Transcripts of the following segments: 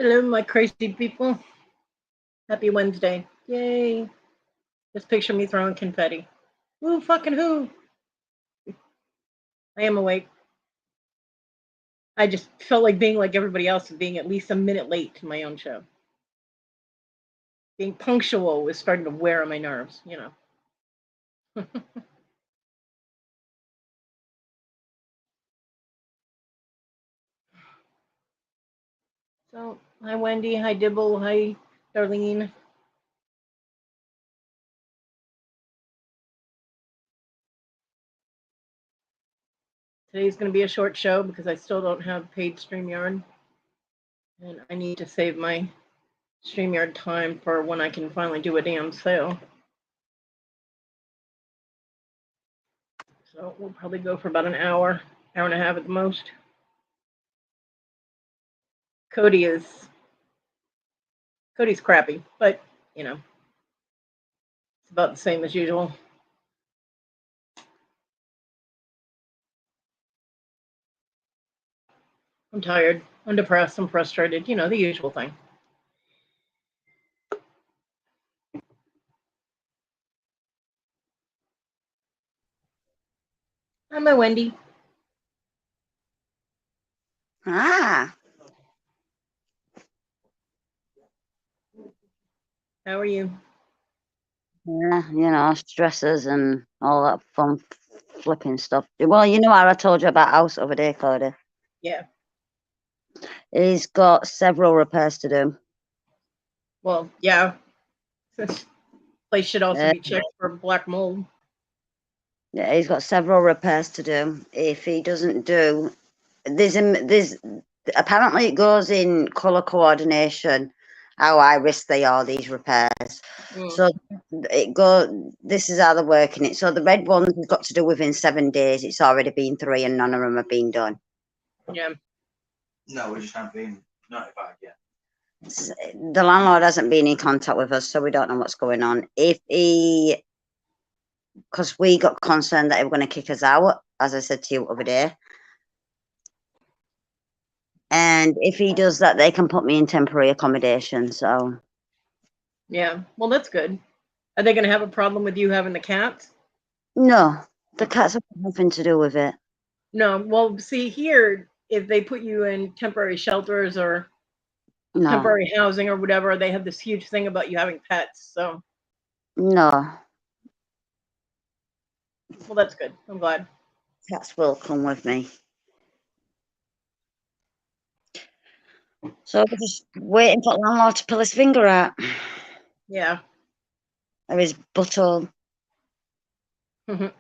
Hello, my crazy people. Happy Wednesday. Yay. Just picture me throwing confetti. Woo, fucking who? I am awake. I just felt like being like everybody else and being at least a minute late to my own show. Being punctual was starting to wear on my nerves, you know. So, hi, Wendy. Hi, Dibble. Hi, Darlene. Today's going to be a short show because I still don't have paid StreamYard. And I need to save my StreamYard time for when I can finally do a damn sale. So we'll probably go for about an hour and a half at the most. Cody's crappy, but you know, it's about the same as usual. I'm tired. I'm depressed. I'm frustrated. You know, the usual thing. Hi, my Wendy. Ah. How are you? Yeah, you know, stresses and all that fun flipping stuff. Well, you know how I told you about house over there, Kodi? Yeah. He's got several repairs to do. Well, yeah. This place should also be checked for black mold. Yeah, he's got several repairs to do. If he doesn't do, there's apparently it goes in colour coordination how high risk they are, these repairs. So this is how they're working it. So the red ones we've got to do within 7 days. It's already been 3 and none of them have been done. Yeah. No, we just haven't been notified yet. The landlord hasn't been in contact with us, so we don't know what's going on. Because we got concerned that they were going to kick us out, as I said to you over there. And if he does that, they can put me in temporary accommodation. So yeah, well, that's good. Are they going to have a problem with you having the cats? No, the cats have nothing to do with it. No. Well, see here, if they put you in temporary shelters or temporary housing or whatever, they have this huge thing about you having pets. So no. Well, that's good. I'm glad. Cats will come with me. So we're just waiting for the landlord to pull his finger out. Yeah. Or his butthole. So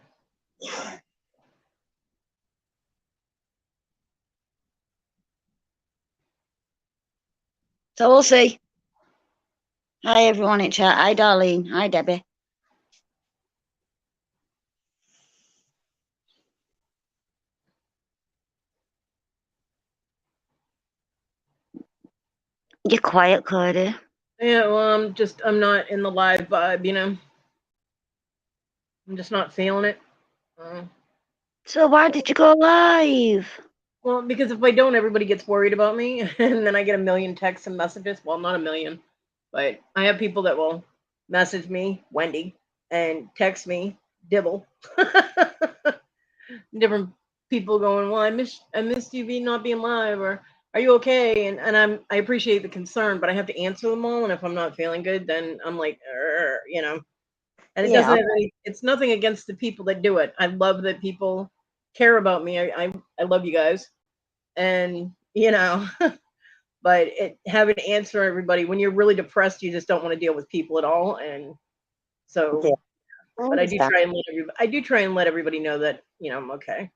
we'll see. Hi everyone in chat. Hi Darlene. Hi Debbie. You're quiet, Kodi. Yeah, well, I'm not in the live vibe, you know. I'm just not feeling it. So why did you go live? Well, because if I don't, everybody gets worried about me, and then I get a million texts and messages. Well, not a million, but I have people that will message me, Wendy, and text me, Dibble. Different people going, well, I missed you not being live, or are you okay? And I appreciate the concern, but I have to answer them all, and if I'm not feeling good, then I'm like, you know. And it doesn't have it's nothing against the people that do it. I love that people care about me. I love you guys. And, you know, but having to answer everybody when you're really depressed, you just don't want to deal with people at all. And so, but I do try and let everybody know that, you know, I'm okay.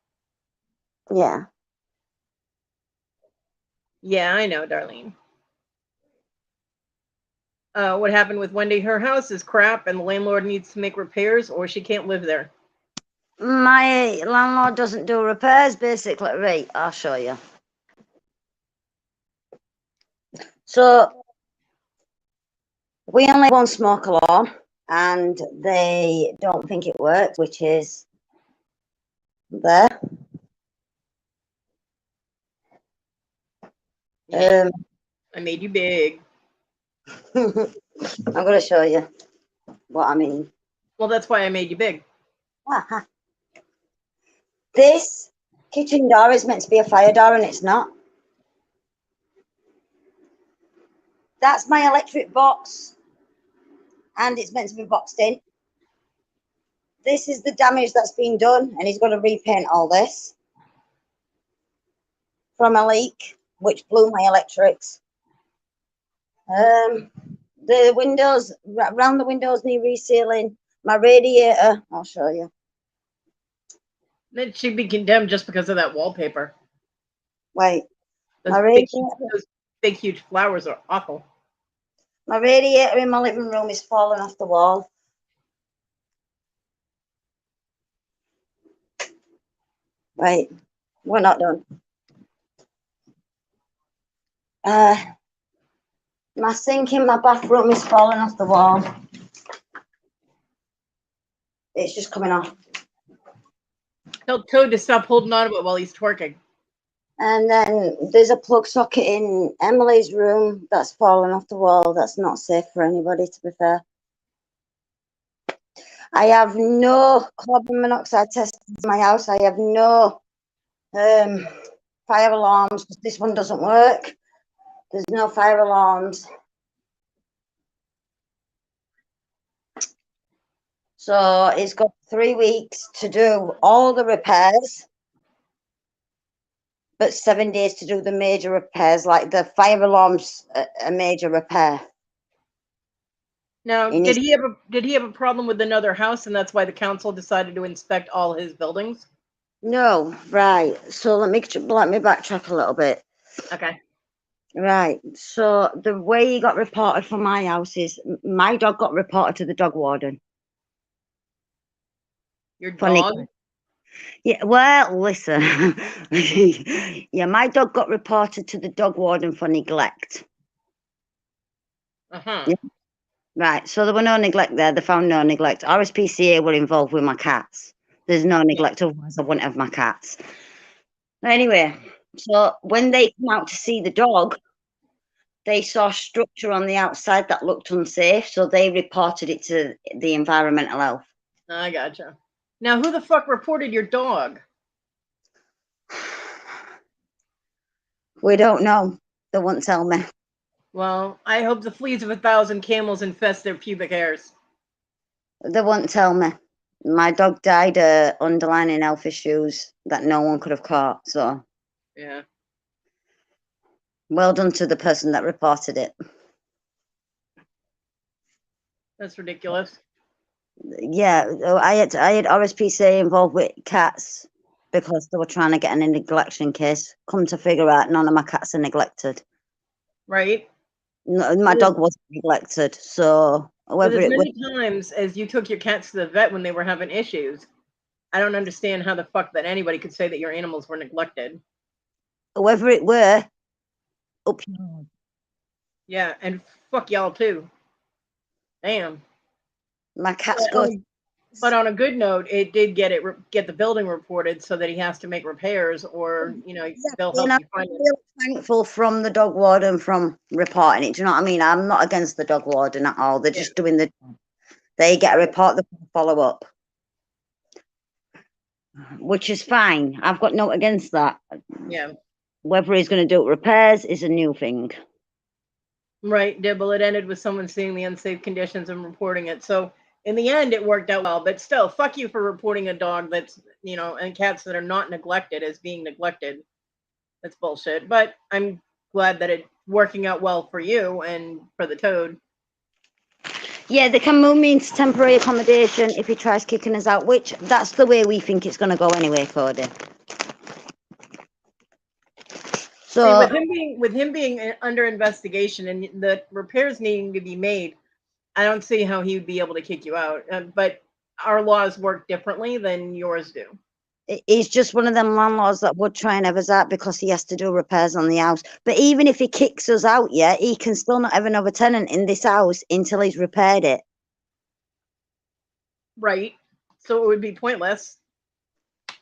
Yeah. Yeah, I know, Darlene. What happened with Wendy? Her house is crap and the landlord needs to make repairs or she can't live there. My landlord doesn't do repairs, basically. Right, I'll show you. So we only have one smoke alarm and they don't think it works, which is there. I made you big. I'm going to show you what I mean. Well, that's why I made you big. Aha. This kitchen door is meant to be a fire door and it's not. That's my electric box and it's meant to be boxed in. This is the damage that's been done and he's going to repaint all this from a leak which blew my electrics. The windows, around the windows need resealing. My radiator, I'll show you. It should be condemned just because of that wallpaper. Wait, Those my big, radiator, those big, huge flowers are awful. my radiator in my living room is falling off the wall. Right, we're not done. My sink in my bathroom is falling off the wall. It's just coming off. Tell Toad to stop holding on to it while he's twerking. And then there's a plug socket in Emily's room that's fallen off the wall. That's not safe for anybody, to be fair. I have no carbon monoxide test in my house. I have no fire alarms because this one doesn't work. There's no fire alarms. So it's got 3 weeks to do all the repairs, but 7 days to do the major repairs, like the fire alarm's a major repair. Now, did he have a problem with another house, and that's why the council decided to inspect all his buildings? No, right. So let me backtrack a little bit. Okay. Right. So the way he got reported for my house is my dog got reported to the dog warden. Your Funny. dog? Yeah, well, listen. Yeah, my dog got reported to the dog warden for neglect. Uh-huh. Yeah. Right, so there were no neglect there. They found no neglect. RSPCA were involved with my cats. There's no neglect, otherwise I wouldn't have my cats. Anyway, so when they come out to see the dog, they saw structure on the outside that looked unsafe, so they reported it to the environmental health. I gotcha. Now, who the fuck reported your dog? We don't know. They won't tell me. Well, I hope the fleas of 1,000 camels infest their pubic hairs. They won't tell me. My dog died of underlying health issues that no one could have caught. So, yeah. Well done to the person that reported it. That's ridiculous. Yeah, I had RSPCA involved with cats because they were trying to get an neglection case. Come to figure out, none of my cats are neglected. Right? No, my dog wasn't neglected. So, But as many times as you took your cats to the vet when they were having issues, I don't understand how the fuck that anybody could say that your animals were neglected. Whoever it were, up. Yeah, and fuck y'all too. Damn. My cats go. But on a good note, it did get the building reported so that he has to make repairs, or they'll help you find it. I'm thankful from the dog warden from reporting it. Do you know what I mean? I'm not against the dog warden at all. They're just doing the job. They get a report, they follow up, which is fine. I've got no against that. Yeah. Whether he's going to do repairs is a new thing. Right, Dibble. It ended with someone seeing the unsafe conditions and reporting it. So in the end, it worked out well. But still, fuck you for reporting a dog that's, and cats that are not neglected as being neglected. That's bullshit. But I'm glad that it's working out well for you and for the toad. Yeah, they can move me into temporary accommodation if he tries kicking us out, which that's the way we think it's going to go anyway, Kodi. So with him being under investigation and the repairs needing to be made, I don't see how he would be able to kick you out. But our laws work differently than yours do. He's just one of them landlords that would try and have us out because he has to do repairs on the house. But even if he kicks us out, he can still not have another tenant in this house until he's repaired it. Right. So it would be pointless.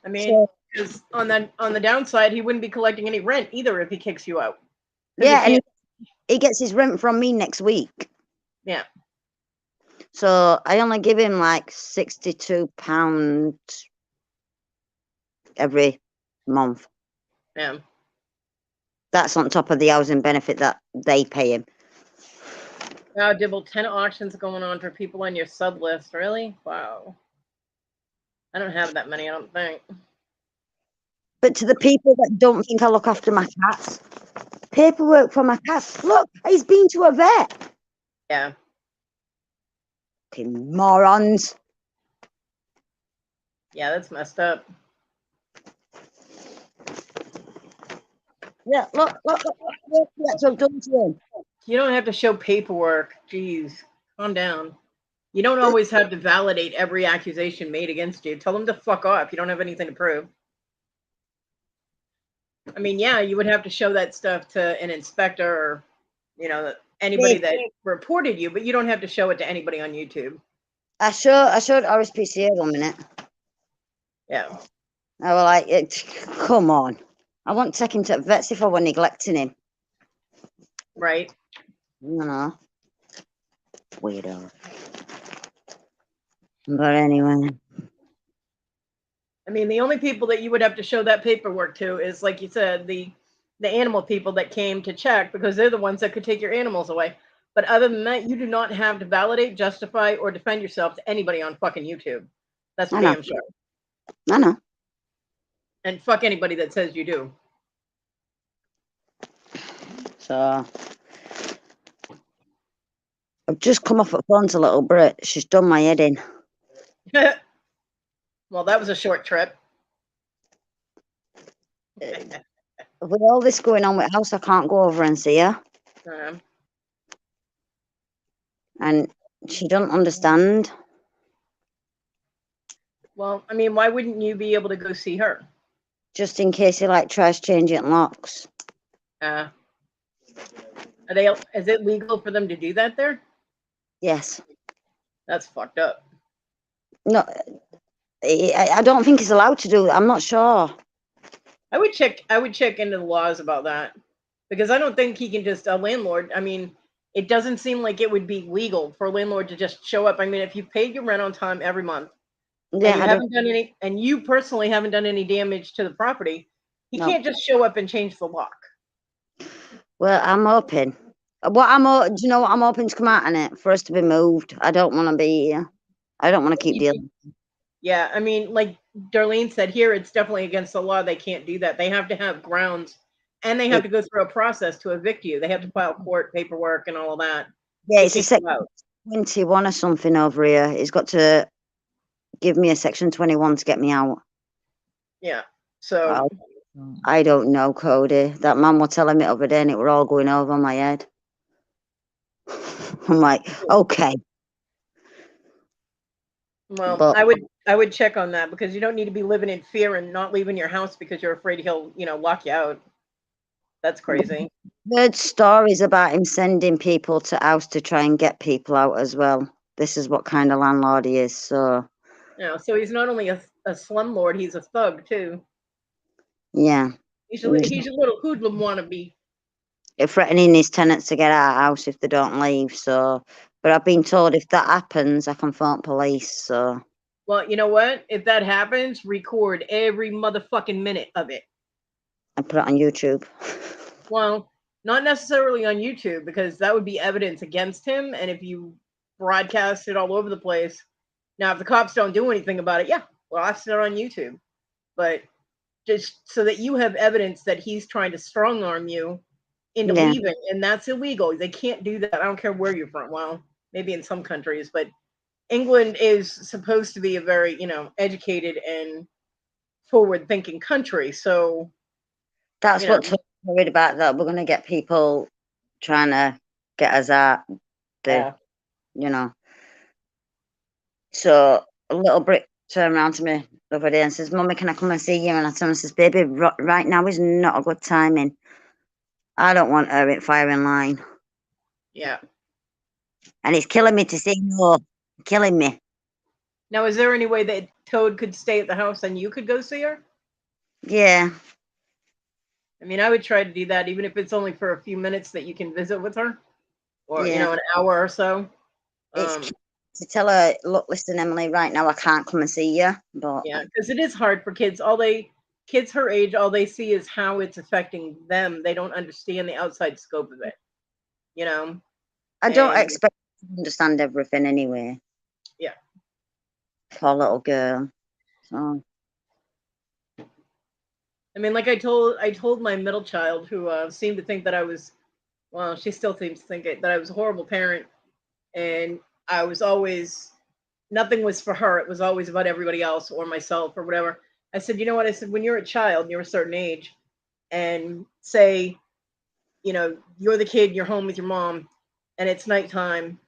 I mean, because on the downside, he wouldn't be collecting any rent either if he kicks you out. Yeah, and he gets his rent from me next week. Yeah. So I only give him like £62 every month. Yeah. That's on top of the housing benefit that they pay him. Wow, Dibble, 10 auctions going on for people on your sub list. Really? Wow. I don't have that many, I don't think. But to the people that don't think I look after my cats, paperwork for my cats. Look, he's been to a vet. Yeah. Fucking morons. Yeah, that's messed up. Yeah, look that's what I've done to him. You don't have to show paperwork. Jeez, calm down. You don't always have to validate every accusation made against you. Tell them to fuck off. You don't have anything to prove. I mean, yeah, you would have to show that stuff to an inspector or, anybody that reported you, but you don't have to show it to anybody on YouTube. I showed RSPCA 1 minute. Yeah. I was like, come on. I won't take him to vets if I were neglecting him. Right. You know. Weirdo. But anyway. I mean, the only people that you would have to show that paperwork to is, like you said, the animal people that came to check, because they're the ones that could take your animals away. But other than that, you do not have to validate, justify, or defend yourself to anybody on fucking YouTube. That's damn sure. I know. And fuck anybody that says you do. So I've just come off at phone to little Brit. She's done my head in. Well, that was a short trip. With all this going on with house, I can't go over and see her. And she don't understand. Well, I mean, why wouldn't you be able to go see her? Just in case he tries changing locks. Is it legal for them to do that there? Yes. That's fucked up. No, I don't think he's allowed to do it. I'm not sure. I would check into the laws about that, because I don't think he can just a landlord. I mean, it doesn't seem like it would be legal for a landlord to just show up. I mean, if you paid your rent on time every month, Yeah, and you personally haven't done any damage to the property, he can't just show up and change the lock. Well, I'm hoping. Do you know what I'm hoping to come out in it? For us to be moved. I don't want to be here. I don't want to keep dealing. Yeah, I mean, like Darlene said here, it's definitely against the law. They can't do that. They have to have grounds, and they have to go through a process to evict you. They have to file court paperwork and all of that. Yeah, it's a Section 21 or something over here. He's got to give me a Section 21 to get me out. Yeah, so... I don't know, Kodi. That man was telling me the other day and it were all going over my head. I'm like, okay. Well, but I would check on that, because you don't need to be living in fear and not leaving your house because you're afraid he'll, lock you out. That's crazy. I've heard stories about him sending people to house to try and get people out as well. This is what kind of landlord he is. So so he's not only a slumlord, he's a thug too. Yeah. He's a little hoodlum wannabe. Threatening his tenants to get out of house if they don't leave. So, but I've been told if that happens, I can phone police. So. Well, you know what? If that happens, record every motherfucking minute of it. And put it on YouTube. Well, not necessarily on YouTube, because that would be evidence against him. And if you broadcast it all over the place, now if the cops don't do anything about it, well, I'll set it on YouTube. But just so that you have evidence that he's trying to strong arm you into leaving, and that's illegal. They can't do that. I don't care where you're from. Well, maybe in some countries, but England is supposed to be a very, educated and forward-thinking country. So that's what I'm worried about, that we're going to get people trying to get us out. So a little Brit turned around to me the other day and says, Mummy, can I come and see you? And I told her, says, baby, right now is not a good timing. I don't want her at firing line. Yeah. And it's killing me to say no. Killing me. Now, is there any way that Toad could stay at the house and you could go see her? Yeah. I mean, I would try to do that, even if it's only for a few minutes that you can visit with her, or Yeah. an hour or so. It's to tell her, look, listen, Emily, right now I can't come and see you. But Yeah, because it is hard for kids. Kids her age, all they see is how it's affecting them. They don't understand the outside scope of it. I don't And expect her to understand everything anyway. yeah. Poor little girl. So I mean, like I told my middle child, who seemed to think that I was, well, she still seems to think that I was a horrible parent, and I was always, nothing was for her. It was always about everybody else or myself or whatever. I said, you know what? I said, when you're a child, you're a certain age, and say, you're the kid, you're home with your mom, and it's nighttime,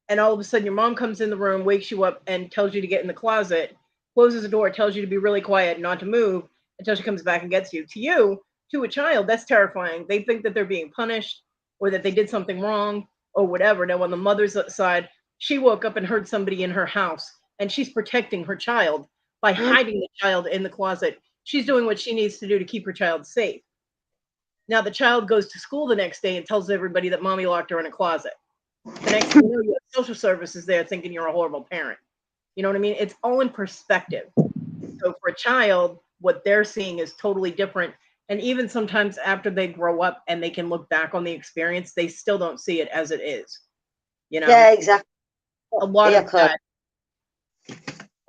and all of a sudden your mom comes in the room, wakes you up, and tells you to get in the closet, closes the door, tells you to be really quiet, not to move until she comes back and gets you. To you, to a child, that's terrifying. They think that they're being punished or that they did something wrong or whatever. Now, on the mother's side, she woke up and heard somebody in her house, and she's protecting her child by hiding the child in the closet. She's doing what she needs to do to keep her child safe. Now, the child goes to school the next day and tells everybody that mommy locked her in a closet. The next thing you know, you have social services there thinking you're a horrible parent. You know what I mean? It's all in perspective. So for a child, what they're seeing is totally different. And even sometimes after they grow up and they can look back on the experience, they still don't see it as it is. yeah, exactly. A lot Yeah, of that,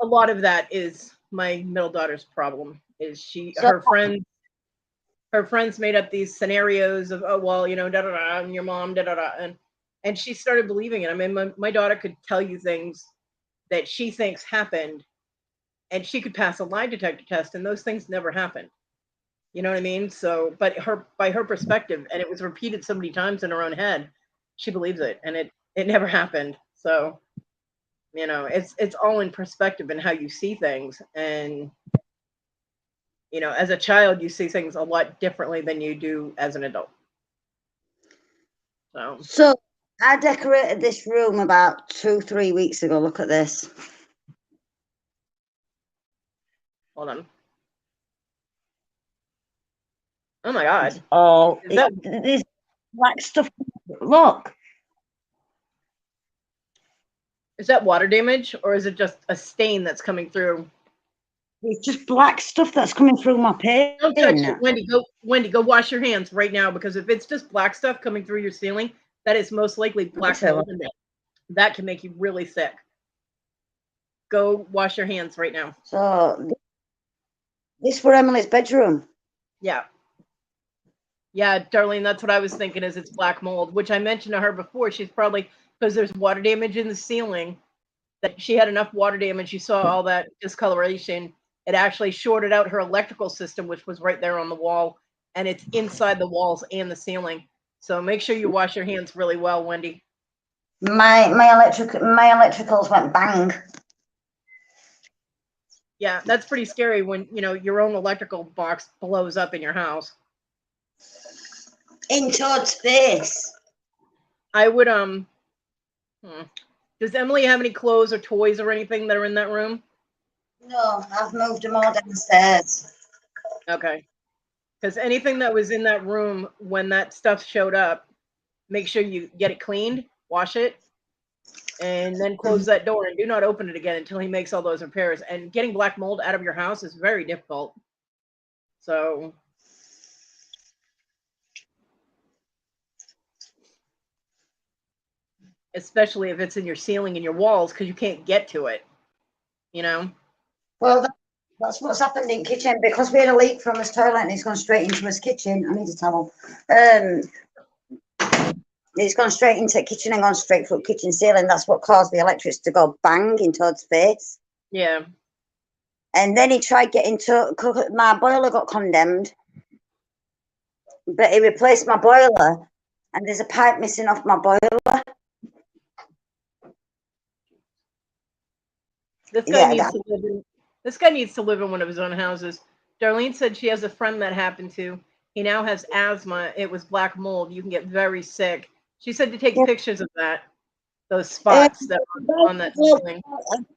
a lot of that is my middle daughter's problem. Is So- her friends made up these scenarios of, oh well, da da da, and your mom da da da, and she started believing it. I mean, my daughter could tell you things that she thinks happened, and she could pass a lie detector test, and those things never happened. You know what I mean? So, but by her perspective, and it was repeated so many times in her own head, she believes it, and it never happened. So, it's all in perspective and how you see things, and as a child, you see things a lot differently than you do as an adult. So I decorated this room about 2-3 weeks ago. Look at this. Hold on. Oh my God. Oh, Is that this black stuff. Look. is that water damage, or is it just a stain that's coming through? It's just black stuff that's coming through my paint. Don't touch it, Wendy. Go wash your hands right now, because if it's just black stuff coming through your ceiling, that is most likely black mold in it. That can make you really sick. Go wash your hands right now. So this for Emily's bedroom. Yeah. Yeah, Darlene, that's what I was thinking, is it's black mold, which I mentioned to her before. She's probably, because there's water damage in the ceiling, that she had enough water damage. You saw all that discoloration. It actually shorted out her electrical system, which was right there on the wall, and it's inside the walls and the ceiling. So make sure you wash your hands really well, Wendy. My electricals went bang. Yeah, that's pretty scary when your own electrical box blows up in your house. In Todd's face. I would Does Emily have any clothes or toys or anything that are in that room? No, I've moved them all downstairs. Okay. Because anything that was in that room when that stuff showed up, make sure you get it cleaned, wash it, and then close that door and do not open it again until he makes all those repairs. And getting black mold out of your house is very difficult. So especially if it's in your ceiling and your walls, because you can't get to it. Well, that's what's happened in kitchen, because we had a leak from his toilet and he's gone straight into his kitchen. I need a towel. He's gone straight into the kitchen and gone straight through kitchen ceiling. That's what caused the electrics to go bang in Todd's face. Yeah. And then he tried getting to my boiler got condemned, but he replaced my boiler, and there's a pipe missing off my boiler. This guy needs to live in one of his own houses. Darlene said she has a friend that happened to. He now has asthma. It was black mold. You can get very sick. She said to take pictures of those spots that were on that ceiling.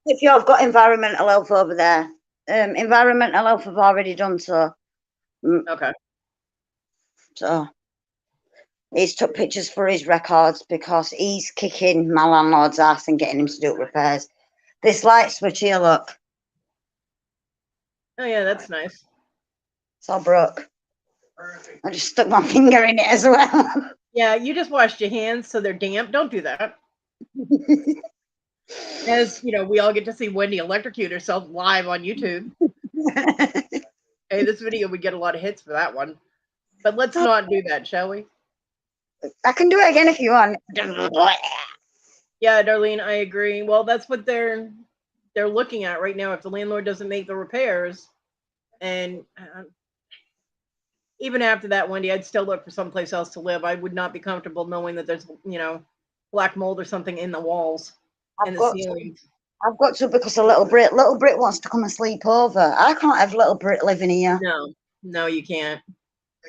If you've got environmental health over there, environmental health have already done so. Okay. So he's took pictures for his records because he's kicking my landlord's ass and getting him to do repairs. This light switch here, look, Oh yeah, that's nice. it's all broke. Perfect. I just stuck my finger in it as well. Yeah, you just washed your hands so they're damp. Don't do that. As you know, we all get to see Wendy electrocute herself live on YouTube. Hey, this video would get a lot of hits for that one. But let's not do that, shall we? I can do it again if you want. Yeah, Darlene, I agree. Well, that's what they're looking at right now. If the landlord doesn't make the repairs, and even after that, Wendy, I'd still look for someplace else to live. I would not be comfortable knowing that there's, black mold or something in the walls and the ceiling. I've got to because of Little Brit. Little Brit wants to come and sleep over. I can't have Little Brit living here. No, you can't.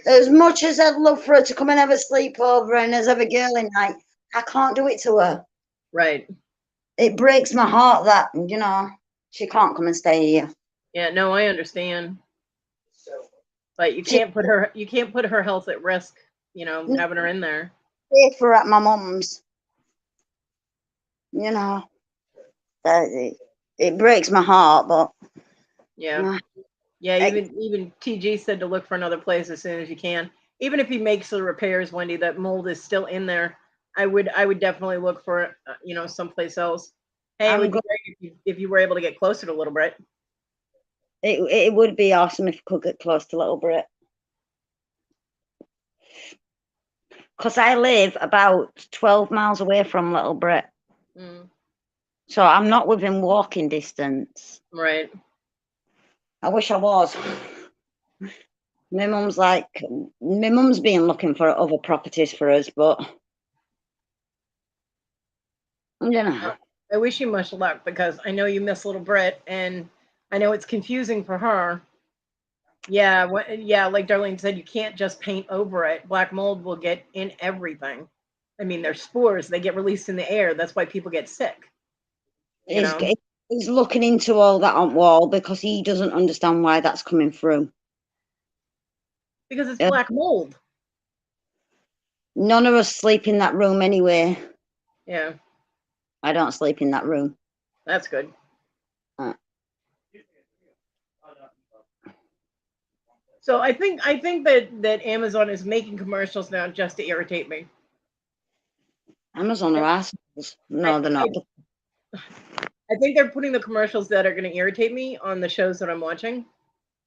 As much as I'd love for her to come and have a sleepover and as have a girly night, I can't do it to her. Right. It breaks my heart that, she can't come and stay here. Yeah, no, I understand. But you can't put her health at risk, having her in there. Safer at my mum's. It breaks my heart, but yeah. Yeah, even TG said to look for another place as soon as you can. Even if he makes the repairs, Wendy, that mold is still in there. I would definitely look for someplace else. Hey, it would be great if you were able to get closer to Little Brit. It would be awesome if you could get close to Little Brit. Because I live about 12 miles away from Little Brit. Mm. So I'm not within walking distance. Right. I wish I was. My mum's been looking for other properties for us, but I wish you much luck because I know you miss Little Brit and I know it's confusing for her. Yeah, like Darlene said, you can't just paint over it. Black mold will get in everything. I mean, they're spores, they get released in the air. That's why people get sick. He's looking into all that on wall because he doesn't understand why that's coming through. Because it's black mold. None of us sleep in that room anyway. Yeah. I don't sleep in that room. That's good. So I think that Amazon is making commercials now just to irritate me. Amazon are assholes. No, they're not. I think they're putting the commercials that are going to irritate me on the shows that I'm watching,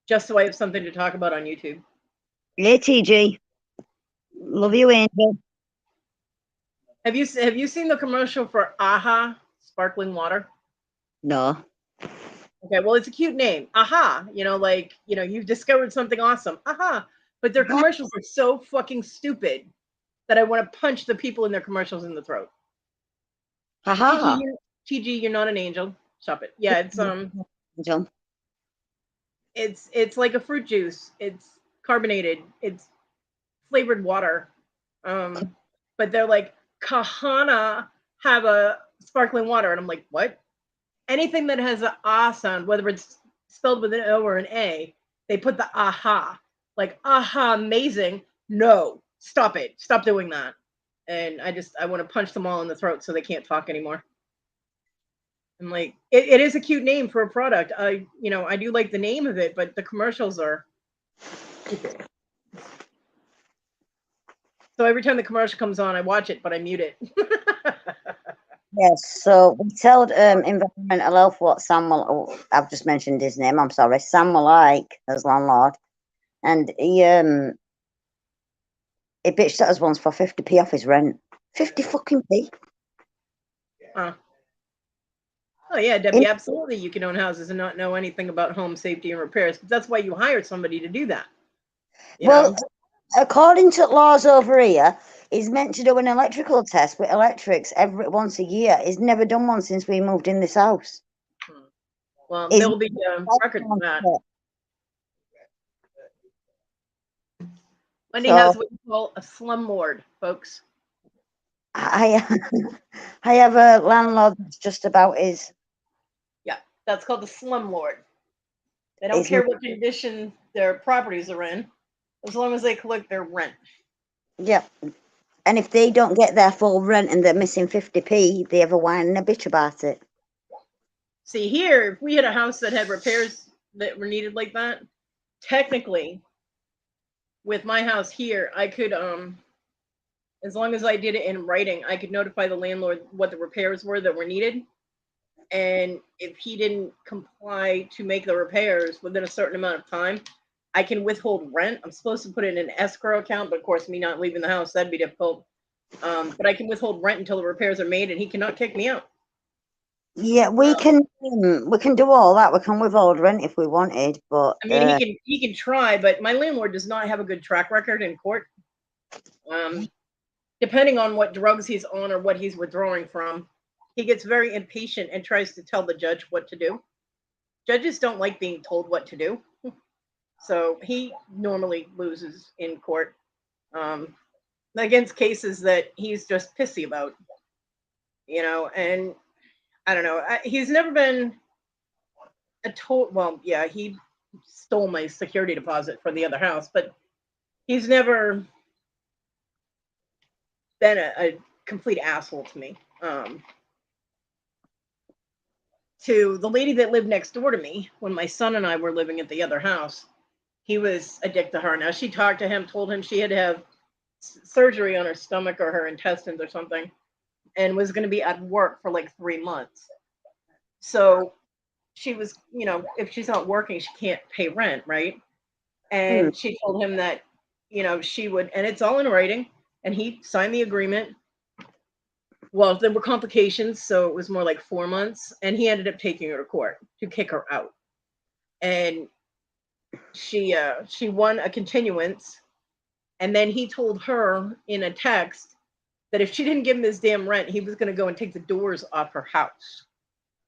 just so I have something to talk about on YouTube. Yeah, TG. Love you, Angel. Have you seen the commercial for AHA sparkling water? No. Okay, well, it's a cute name. AHA, you've discovered something awesome. AHA. But their commercials are so fucking stupid that I want to punch the people in their commercials in the throat. Haha. TG, you're not an angel. Stop it. Yeah, Angel. It's like a fruit juice. It's carbonated. It's flavored water. But they're like, Kahana have a sparkling water. And I'm like, what? Anything that has an ah sound, whether it's spelled with an O or an A, they put the aha. Like, aha, amazing. No, stop it. Stop doing that. And I want to punch them all in the throat so they can't talk anymore. I'm like, it is a cute name for a product. I do like the name of it, but the commercials are stupid. So every time the commercial comes on, I watch it, but I mute it. Yes, so we told Environmental Health what Sam will, I've just mentioned his name, I'm sorry, Sam will like as landlord. And he bitched at us once for 50p off his rent. 50 fucking p. Oh yeah, Debbie, absolutely. You can own houses and not know anything about home safety and repairs, but that's why you hired somebody to do that. Well, according to laws over here, he's meant to do an electrical test with electrics once a year. He's never done one since we moved in this house. Well, there'll be records of that. Wendy has what you call a slumlord, folks. I have a landlord that's just about his. Yeah, that's called the slumlord. They don't care what condition their properties are in. as long as they collect their rent. Yep. And if they don't get their full rent and they're missing 50p, they have a whine and a bitch about it. See, here, if we had a house that had repairs that were needed like that, technically, with my house here, I could, as long as I did it in writing, I could notify the landlord what the repairs were that were needed. And if he didn't comply to make the repairs within a certain amount of time, I can withhold rent. I'm supposed to put it in an escrow account, but of course, me not leaving the house, that'd be difficult. But I can withhold rent until the repairs are made, and he cannot kick me out. Yeah, we can do all that. We can withhold rent if we wanted, but I mean, he can try, but my landlord does not have a good track record in court. Depending on what drugs he's on or what he's withdrawing from, he gets very impatient and tries to tell the judge what to do. Judges don't like being told what to do, so he normally loses in court against cases that he's just pissy about, and I don't know. He's never been well, yeah, he stole my security deposit for the other house, but he's never been a complete asshole to me. To the lady that lived next door to me when my son and I were living at the other house, he was a dick to her. Now, she talked to him, told him she had to have surgery on her stomach or her intestines or something, and was going to be at work for like 3 months. So she was, if she's not working, she can't pay rent, right? And she told him that, she would, and it's all in writing, and he signed the agreement. Well, there were complications, so it was more like 4 months, and he ended up taking her to court to kick her out. And she won a continuance, and then he told her in a text that if she didn't give him his damn rent, he was going to go and take the doors off her house.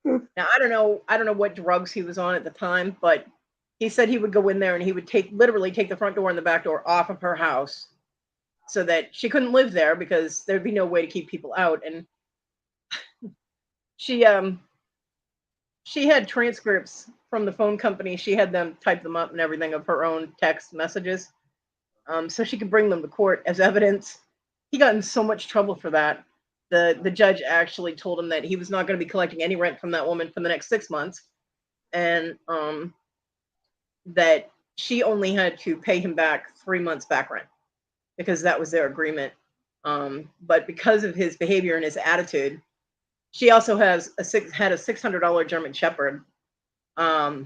Now, I don't know what drugs he was on at the time, but he said he would go in there and he would literally take the front door and the back door off of her house so that she couldn't live there because there'd be no way to keep people out. And she had transcripts from the phone company. She had them type them up and everything of her own text messages, so she could bring them to court as evidence. He got in so much trouble for that. The judge actually told him that he was not going to be collecting any rent from that woman for the next 6 months, and that she only had to pay him back 3 months back rent because that was their agreement. But because of his behavior and his attitude, she also had a $600 German Shepherd that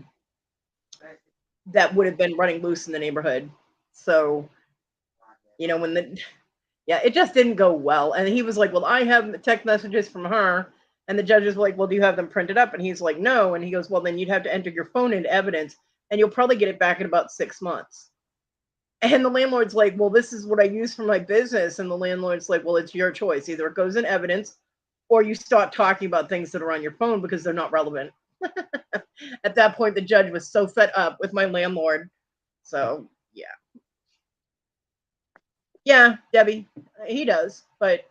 would have been running loose in the neighborhood. So, it just didn't go well. And he was like, well, I have text messages from her. And the judges were like, well, do you have them printed up? And he's like, no. And he goes, well, then you'd have to enter your phone into evidence and you'll probably get it back in about 6 months. And the landlord's like, well, this is what I use for my business. And the landlord's like, well, it's your choice. Either it goes in evidence or you stop talking about things that are on your phone because they're not relevant. At that point, the judge was so fed up with my landlord. So, yeah. Yeah, Debbie, he does. But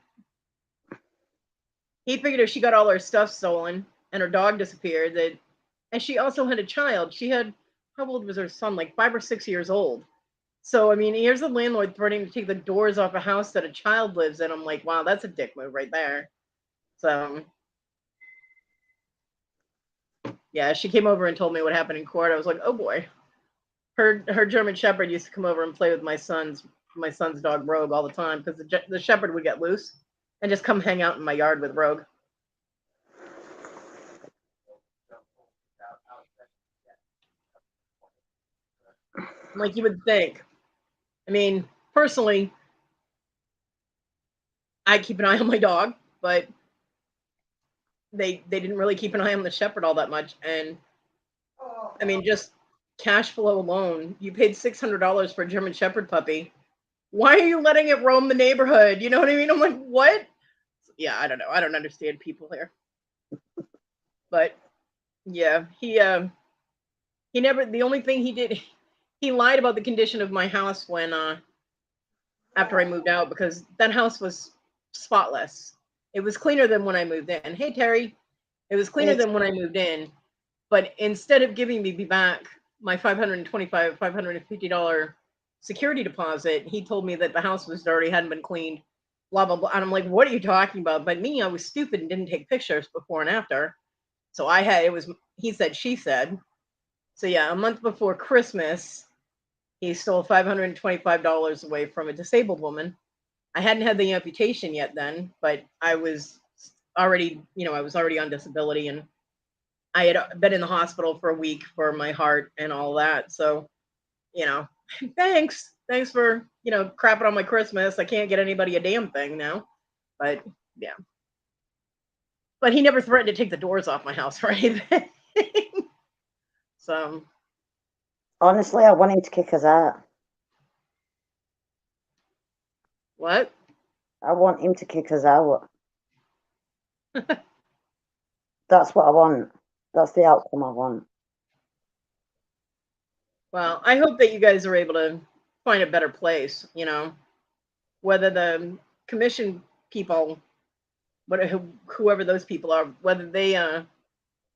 he figured if she got all her stuff stolen and her dog disappeared, and she also had a child. She had, how old was her son? Like 5 or 6 years old. So, I mean, here's the landlord threatening to take the doors off a house that a child lives in. I'm like, wow, that's a dick move right there. So, yeah, she came over and told me what happened in court. I was like, oh boy. Her German Shepherd used to come over and play with my son's dog Rogue all the time because the Shepherd would get loose and just come hang out in my yard with Rogue. Like you would think. I mean, personally, I keep an eye on my dog, but they didn't really keep an eye on the Shepherd all that much. And I mean, just cash flow alone, you paid $600 for a German Shepherd puppy. Why are you letting it roam the neighborhood? You know what I mean? I'm like, what? Yeah, I don't know. I don't understand people here. But yeah, he never, the only thing he did, he lied about the condition of my house when after I moved out because that house was spotless. It was cleaner than when I moved in. Hey, Terry. It was cleaner than when I moved in. But instead of giving me back my $550 security deposit, he told me that the house was dirty, hadn't been cleaned, blah blah blah. And I'm like, what are you talking about? But me, I was stupid and didn't take pictures before and after. So I had, it was he said, she said. So yeah, a month before Christmas, he stole $525 away from a disabled woman. I hadn't had the amputation yet then, but I was already, I was already on disability, and I had been in the hospital for a week for my heart and all that. So, you know, thanks for, crapping on my Christmas. I can't get anybody a damn thing now, but yeah. But he never threatened to take the doors off my house or anything. So Honestly, I want him to kick us out. what? I want him to kick us out. That's what I want. That's the outcome I want. Well, I hope that you guys are able to find a better place, whether the commission people, whoever those people are, whether they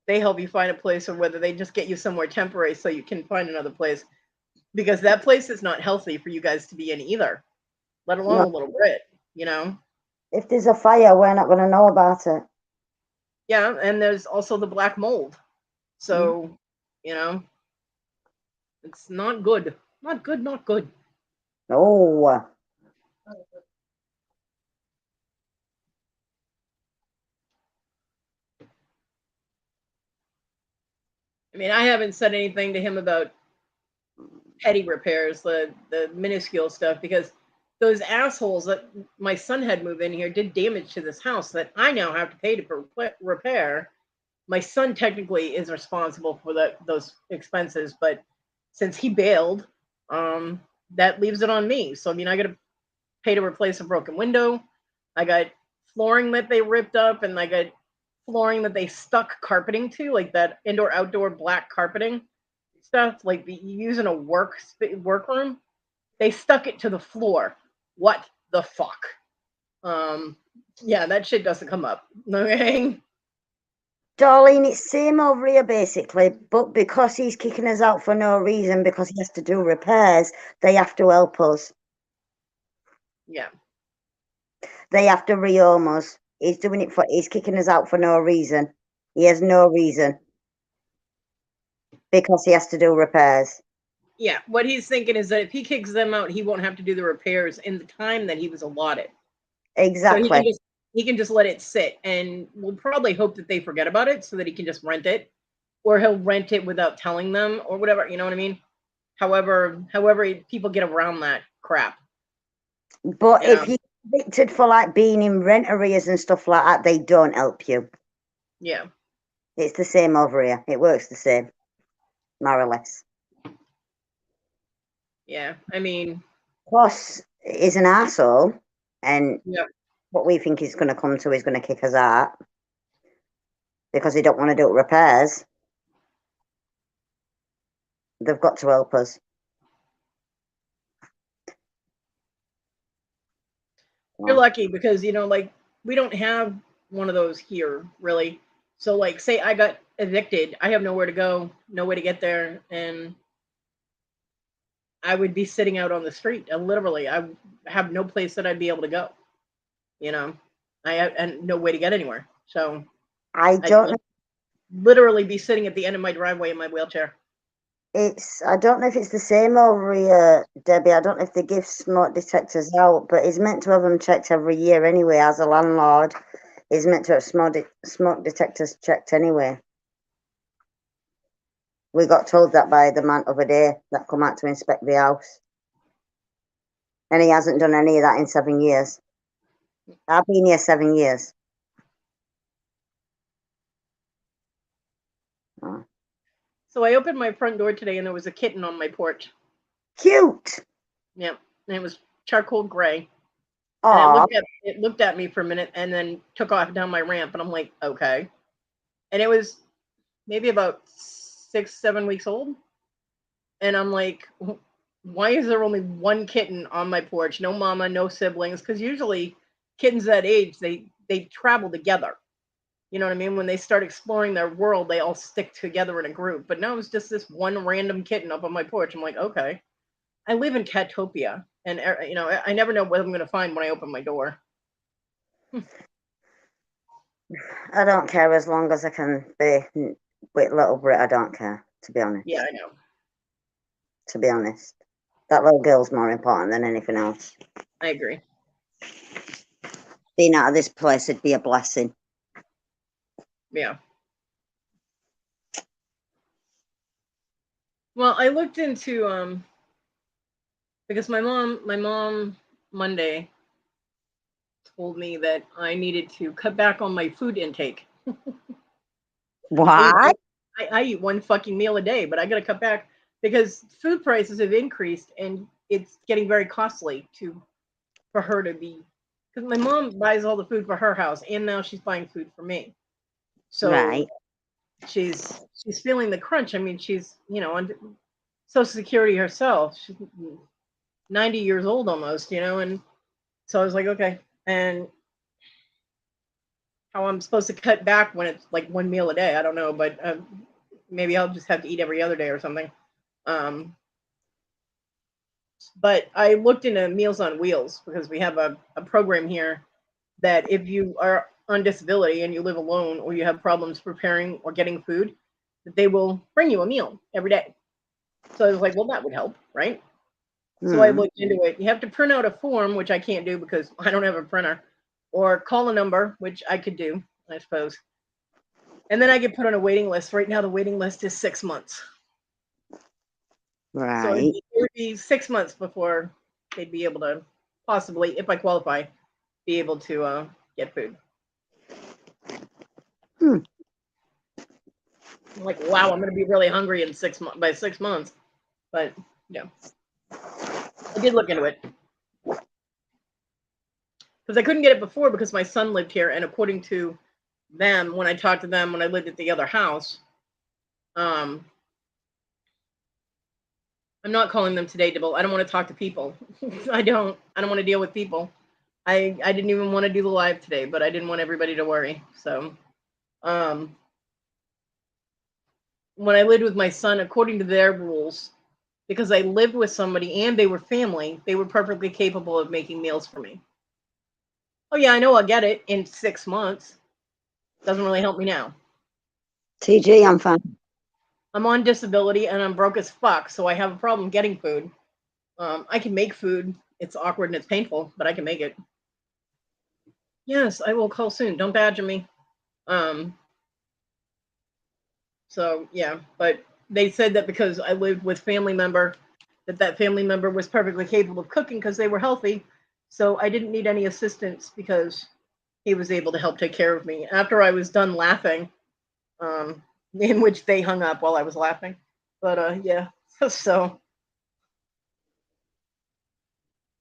help you find a place, or whether they just get you somewhere temporary so you can find another place, because that place is not healthy for you guys to be in either, let alone No. a little bit, If there's a fire, we're not going to know about it. Yeah, and there's also the black mold. So, it's not good. Not good, not good. No. I mean, I haven't said anything to him about petty repairs, the minuscule stuff, because those assholes that my son had moved in here did damage to this house that I now have to pay to repair. My son technically is responsible for those expenses, but since he bailed, that leaves it on me. So I mean, I got to pay to replace a broken window. I got flooring that they ripped up, and I got flooring that they stuck carpeting to, like that indoor-outdoor black carpeting stuff, like you use in a workroom. They stuck it to the floor. What the fuck? Yeah, that shit doesn't come up. Okay. Darlene, it's same over here basically, but because he's kicking us out for no reason, because he has to do repairs, they have to help us. Yeah. They have to rehome us. He's kicking us out for no reason. He has no reason. Because he has to do repairs. Yeah, what he's thinking is that if he kicks them out, he won't have to do the repairs in the time that he was allotted. Exactly. So he can just let it sit, and we'll probably hope that they forget about it so that he can just rent it, or he'll rent it without telling them or whatever, you know what I mean? However people get around that crap. But if you're convicted for like being in rent arrears and stuff like that, they don't help you. Yeah. It's the same over here. It works the same, more or less. Yeah, I mean, Plus, he's an arsehole, and yep. What we think he's going to come to is going to kick us out because he don't want to do repairs. They've got to help us. You're lucky because, like, we don't have one of those here, really. So, like, say I got evicted, I have nowhere to go, no way to get there, and I would be sitting out on the street. Literally, I have no place that I'd be able to go. And no way to get anywhere. So I'd literally be sitting at the end of my driveway in my wheelchair. I don't know if it's the same over here, Debbie. I don't know if they give smoke detectors out, but he's meant to have them checked every year anyway. As a landlord, he's meant to have smoke detectors checked anyway. We got told that by the man other day that come out to inspect the house. And he hasn't done any of that in 7 years. I've been here 7 years. Oh. So I opened my front door today and there was a kitten on my porch. Cute. Yeah. And it was charcoal gray. Oh. It looked at me for a minute and then took off down my ramp. And I'm like, okay. And it was maybe about 6-7 weeks old. And I'm like, why is there only one kitten on my porch? No mama, no siblings. Because usually kittens that age, they travel together. You know what I mean? When they start exploring their world, they all stick together in a group. But now it's just this one random kitten up on my porch. I'm like, okay. I live in Catopia, and you know, I never know what I'm going to find when I open my door. I don't care as long as I can be with little Brit. I don't care, to be honest. Yeah, I know. To be honest, that little girl's more important than anything else. I agree. Being out of this place would be a blessing. Yeah. Well, I looked into because my mom Monday told me that I needed to cut back on my food intake. Why? I eat one fucking meal a day, but I got to cut back because food prices have increased and it's getting very costly for her to be, because my mom buys all the food for her house and now she's buying food for me. So Right. she's feeling the crunch. I mean, she's, you know, on Social Security herself. She's 90 years old almost, you know, and so I was like, okay. And how I'm supposed to cut back when it's like one meal a day, I don't know, but maybe I'll just have to eat every other day or something. But I looked into Meals on Wheels because we have a program here that if you are on disability and you live alone or you have problems preparing or getting food, that they will bring you a meal every day. So I was like, well, that would help, right? So I looked into it. You have to print out a form, which I can't do because I don't have a printer, or call a number, which I could do, I suppose. And then I get put on a waiting list. Right now, the waiting list is 6 months. Right. So it would be 6 months before they'd be able to possibly, if I qualify, be able to get food. I'm like, wow, I'm going to be really hungry in by 6 months. But yeah, I did look into it because I couldn't get it before because my son lived here, and according to them, when I talked to them when I lived at the other house, I'm not calling them today, Dibble. I don't want to talk to people. I don't want to deal with people. I didn't even want to do the live today, but I didn't want everybody to worry. So, when I lived with my son, according to their rules, because I lived with somebody and they were family, they were perfectly capable of making meals for me. Oh yeah, I know I'll get it in 6 months. Doesn't really help me now. TG, I'm fine. I'm on disability and I'm broke as fuck, so I have a problem getting food. I can make food. It's awkward and it's painful, but I can make it. Yes, I will call soon. Don't badger me. So yeah, but they said that because I lived with family member, that family member was perfectly capable of cooking because they were healthy. So I didn't need any assistance because he was able to help take care of me. After I was done laughing, in which they hung up while I was laughing. But yeah, so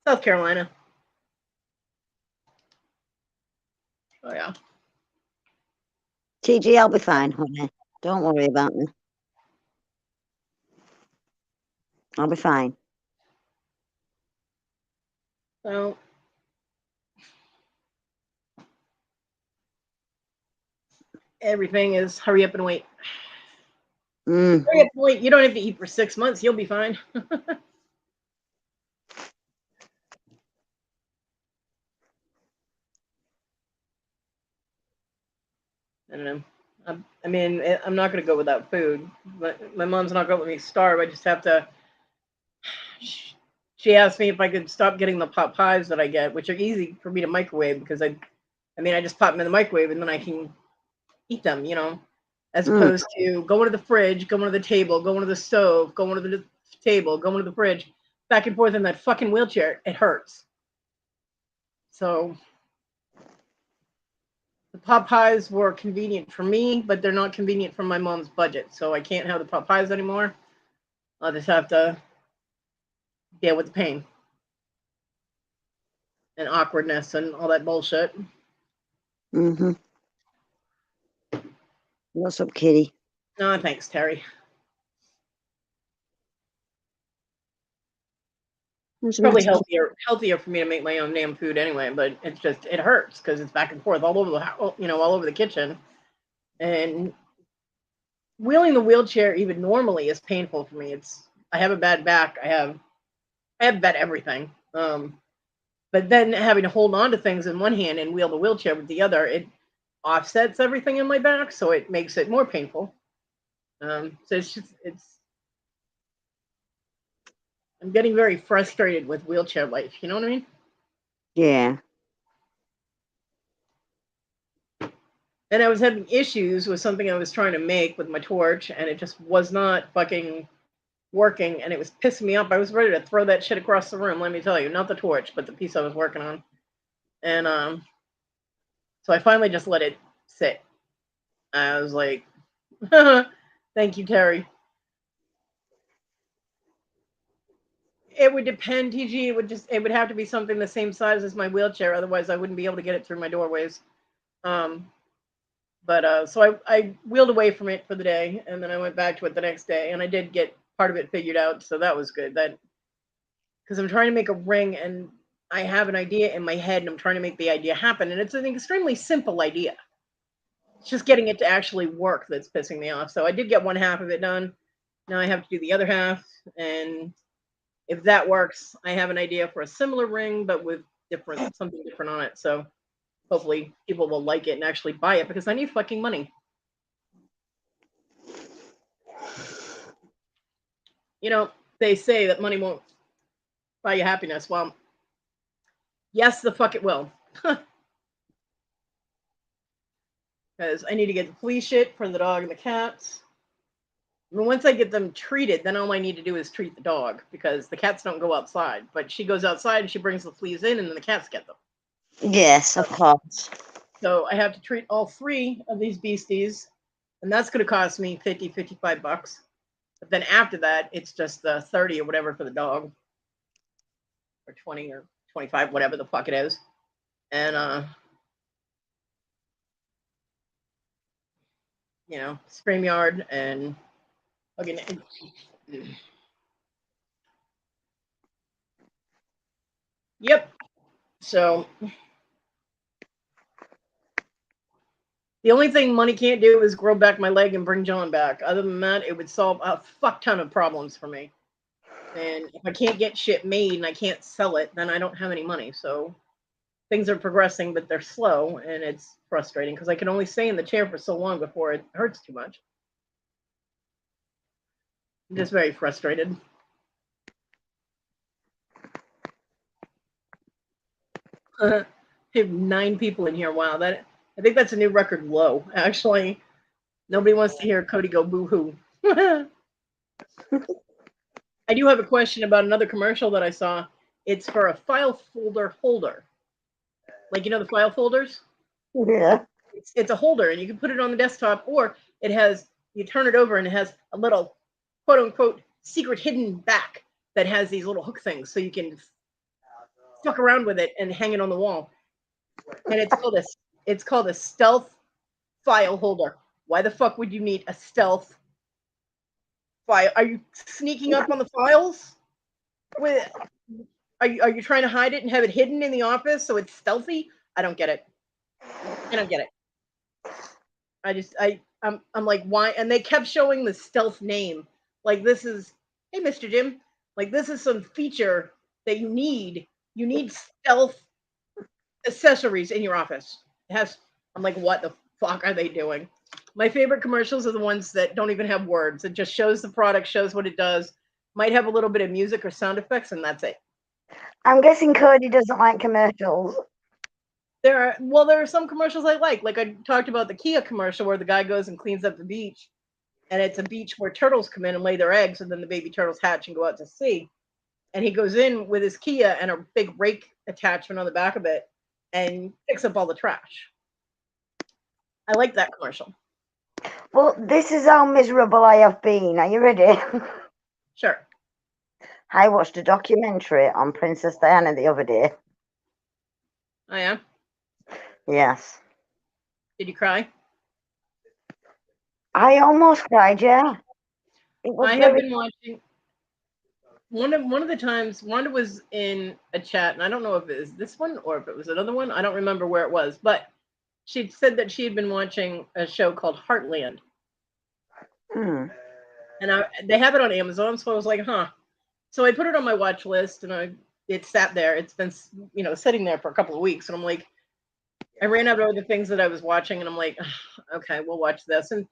South Carolina. Oh yeah. TG, I'll be fine, honey. Don't worry about me. I'll be fine. Well, everything is hurry up and wait. Hurry up and wait. You don't have to eat for 6 months. You'll be fine. I don't know. I mean, I'm not going to go without food. But my mom's not going to let me starve. I just have to. She asked me if I could stop getting the pot pies that I get, which are easy for me to microwave because I just pop them in the microwave and then I can eat them, you know, as opposed to going to the fridge, going to the table, going to the stove, going to the table, going to the fridge, back and forth in that fucking wheelchair. It hurts. So the pot pies were convenient for me, but they're not convenient for my mom's budget. So I can't have the pot pies anymore. I'll just have to deal with the pain and awkwardness and all that bullshit. What's up, kitty? No, thanks, Terry. It's probably healthier for me to make my own damn food anyway, but it's just, it hurts because it's back and forth all over the house, you know, all over the kitchen. And wheeling the wheelchair even normally is painful for me. I have a bad back. I have I have bet everything. But then having to hold on to things in one hand and wheel the wheelchair with the other, it offsets everything in my back, so it makes it more painful. So I'm getting very frustrated with wheelchair life. You know what I mean? Yeah. And I was having issues with something I was trying to make with my torch, and it just was not fucking working, and it was pissing me off. I was ready to throw that shit across the room, let me tell you. Not the torch, but the piece I was working on. And so I finally just let it sit. I was like, thank you, Terry. It would depend, TG. It would have to be something the same size as my wheelchair, otherwise I wouldn't be able to get it through my doorways. So I wheeled away from it for the day, and then I went back to it the next day, and I did get part of it figured out, so that was good. That because I'm trying to make a ring, and I have an idea in my head, and I'm trying to make the idea happen, and it's an extremely simple idea. It's just getting it to actually work that's pissing me off. So I did get one half of it done. Now I have to do the other half, and if that works, I have an idea for a similar ring, but with something different on it. So hopefully people will like it and actually buy it, because I need fucking money. You know, they say that money won't buy you happiness. Well, yes, the fuck it will. Because I need to get the flea shit for the dog and the cats. And once I get them treated, then all I need to do is treat the dog, because the cats don't go outside. But she goes outside and she brings the fleas in, and then the cats get them. Yes, of course. So I have to treat all 3 of these beasties, and that's going to cost me $50, $55. But then after that, it's just the 30 or whatever for the dog, or 20 or 25, whatever the fuck it is. And you know, StreamYard and okay. Yep. So the only thing money can't do is grow back my leg and bring John back. Other than that, it would solve a fuck ton of problems for me. And if I can't get shit made and I can't sell it, then I don't have any money. So things are progressing, but they're slow, and it's frustrating because I can only stay in the chair for so long before it hurts too much. I'm just very frustrated. I have 9 people in here. Wow, I think that's a new record low. Actually, nobody wants to hear Kodi go boo-hoo. I do have a question about another commercial that I saw. It's for a file folder holder. Like, you know, the file folders? Yeah. It's a holder, and you can put it on the desktop, or you turn it over and it has a little quote unquote secret hidden back that has these little hook things, so you can fuck around with it and hang it on the wall. And it's called a stealth file holder. Why the fuck would you need a stealth file? Are you sneaking up on the files? Are you trying to hide it and have it hidden in the office so it's stealthy? I don't get it. I'm like, why? And they kept showing the stealth name. Like, this is, hey, Mr. Jim, like, this is some feature that you need. You need stealth accessories in your office. I'm like, what the fuck are they doing? My favorite commercials are the ones that don't even have words. It just shows the product, shows what it does, might have a little bit of music or sound effects, and that's it. I'm guessing Kodi doesn't like commercials. There are some commercials I like. Like, I talked about the Kia commercial where the guy goes and cleans up the beach, and it's a beach where turtles come in and lay their eggs, and then the baby turtles hatch and go out to sea. And he goes in with his Kia and a big rake attachment on the back of it and picks up all the trash. I like that commercial. Well, this is how miserable I have been. Are you ready? Sure. I watched a documentary on Princess Diana the other day. Oh, yeah? Yes. Did you cry? I almost cried, yeah. I have been watching. One of the times, Wanda was in a chat, and I don't know if it was this one or if it was another one. I don't remember where it was, but she said that she had been watching a show called Heartland. Mm. And they have it on Amazon, so I was like, huh. So I put it on my watch list, and it sat there. It's been sitting there for a couple of weeks, and I'm like, I ran out of the things that I was watching, and I'm like, okay, we'll watch this. And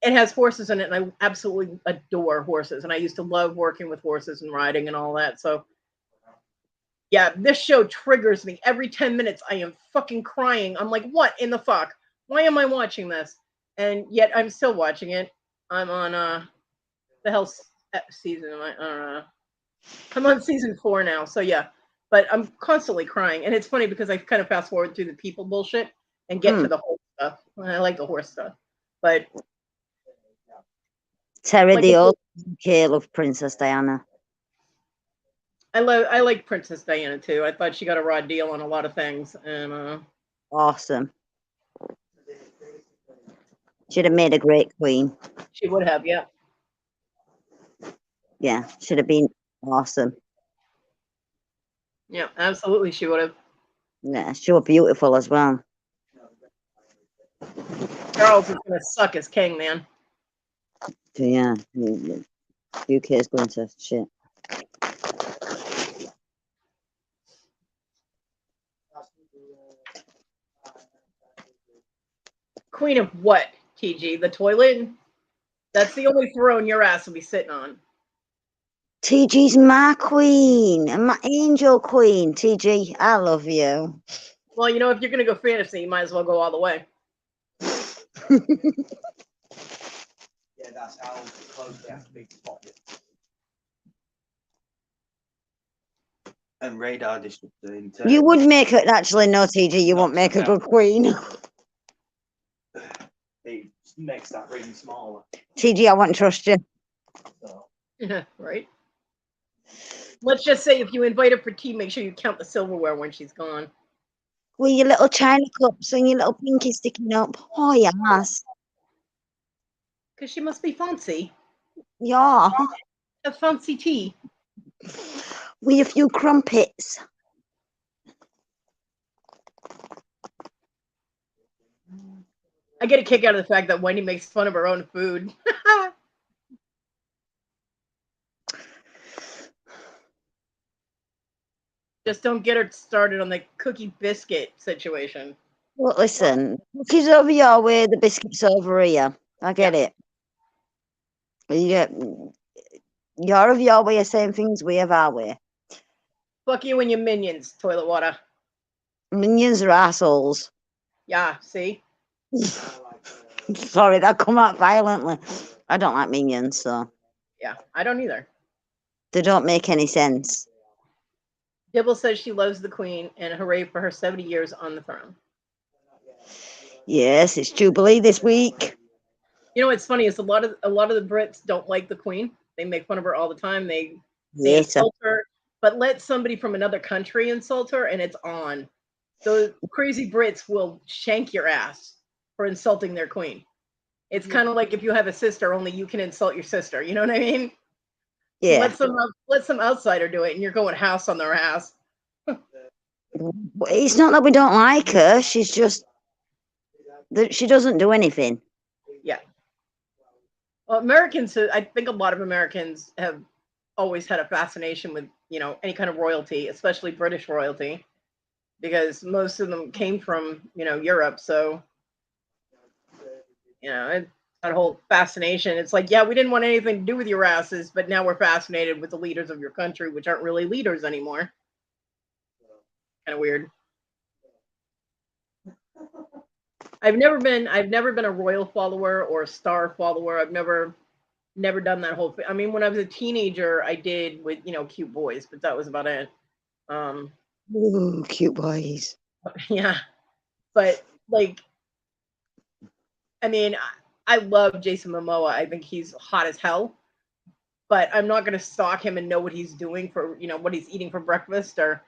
it has horses in it, and I absolutely adore horses, and I used to love working with horses and riding and all that. So yeah, this show triggers me. Every 10 minutes, I am fucking crying. I'm like, what in the fuck? Why am I watching this? And yet I'm still watching it. I'm on the health season. I'm on season 4 now. So yeah, but I'm constantly crying. And it's funny because I kind of fast forward through the people bullshit and get to the horse stuff. I like the horse stuff. But Terry, like the old Kale of Princess Diana. I like Princess Diana too. I thought she got a raw deal on a lot of things, and Awesome. She'd have made a great queen. she would have, yeah. Yeah, should have been awesome. Yeah, absolutely, she would have. Yeah, she was beautiful as well. Charles is gonna suck as king, man. So yeah, UK is going to shit. Queen of what, TG? The toilet? That's the only throne your ass will be sitting on. TG's my queen and my angel queen. TG, I love you. Well, if you're gonna go fantasy, you might as well go all the way. Yeah, that's how close they have to be to spot it. And radar disruptor in turn. You would make it, actually, no, TG, you won't make a good queen. It makes that ring smaller. TG, I won't trust you. So. Yeah, right. Let's just say if you invite her for tea, make sure you count the silverware when she's gone. With your little china cups and your little pinky sticking up. Oh, yes. Because she must be fancy. Yeah. A fancy tea. With a few crumpets. I get a kick out of the fact that Wendy makes fun of her own food. Just don't get her started on the cookie biscuit situation. Well, listen, cookies over your way, the biscuits over here. I get it. You're of your way, same things we have our way. Fuck you and your minions, toilet water. Minions are assholes. Yeah, see? Sorry, that come out violently. I don't like minions, so. Yeah, I don't either. They don't make any sense. Dibble says she loves the queen and hooray for her 70 years on the throne. Yes, it's Jubilee this week. You know what's funny is a lot of the Brits don't like the queen. They make fun of her all the time. They insult her, but let somebody from another country insult her and it's on. Those crazy Brits will shank your ass for insulting their queen. It's kind of like if you have a sister, only you can insult your sister. You know what I mean? Yeah. Let some outsider do it, and you're going house on their ass. It's not that we don't like her. She's just that she doesn't do anything. Yeah. Well, Americans, I think a lot of Americans have always had a fascination with, any kind of royalty, especially British royalty, because most of them came from, Europe. So, that whole fascination. It's like, yeah, we didn't want anything to do with your asses, but now we're fascinated with the leaders of your country, which aren't really leaders anymore. Kind of weird. I've never been a royal follower or a star follower. I've never done that whole thing. I mean, when I was a teenager, I did with, cute boys, but that was about it. Ooh, cute boys. Yeah. But like, I mean, I love Jason Momoa. I think he's hot as hell, but I'm not going to stalk him and know what he's doing for, what he's eating for breakfast or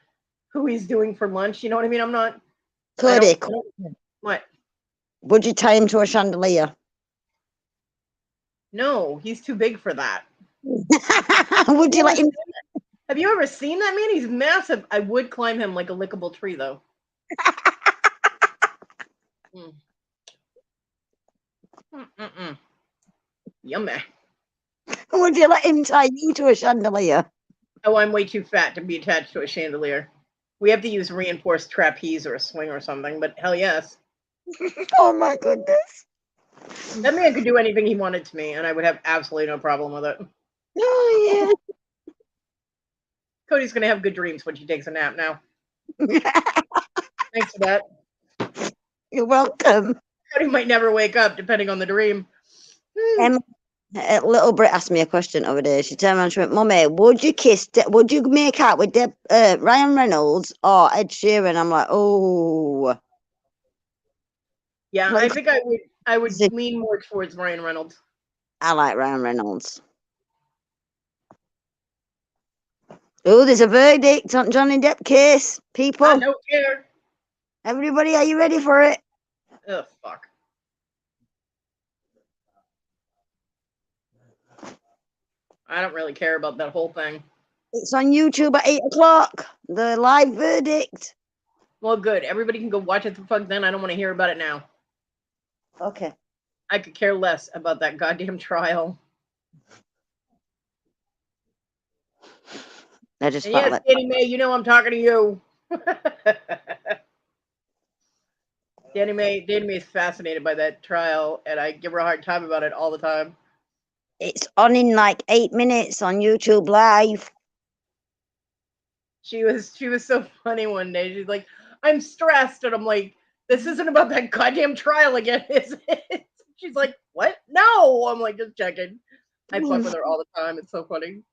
who he's doing for lunch. You know what I mean? I'm not. Kodi, What? Would you tie him to a chandelier? No, he's too big for that. Would you let him? Have you ever seen that man? He's massive. I would climb him like a lickable tree, though. Yummy. Would you let him tie you to a chandelier? Oh, I'm way too fat to be attached to a chandelier. We have to use reinforced trapeze or a swing or something, but hell yes. Oh my goodness. That man could do anything he wanted to me, and I would have absolutely no problem with it. Oh Cody's going to have good dreams when she takes a nap now. yeah. Thanks for that. You're welcome. Cody might never wake up, depending on the dream. Little Brit asked me a question the other day. She turned around and she went, Mummy, would you make out with Ryan Reynolds or Ed Sheeran? I'm like, oh. Yeah, Like, I think I would lean more towards Ryan Reynolds. I like Ryan Reynolds. Oh, there's a verdict on Johnny Depp case. People, I don't care. everybody, are you ready for it? Oh, fuck. I don't really care about that whole thing. It's on YouTube at 8 o'clock. The live verdict. Well, good. Everybody can go watch it the fuck then. I don't want to hear about it now. Okay. I could care less about that goddamn trial. I just And felt yes, like Danny May, you know I'm talking to you. Danny May is fascinated by that trial, and I give her a hard time about it all the time. it's on in like 8 minutes on YouTube live. She was so funny one day. She's like, I'm stressed, and I'm like, this isn't about that goddamn trial again, is it? She's like, what? No. I'm like, just checking. I fuck with her all the time. It's so funny.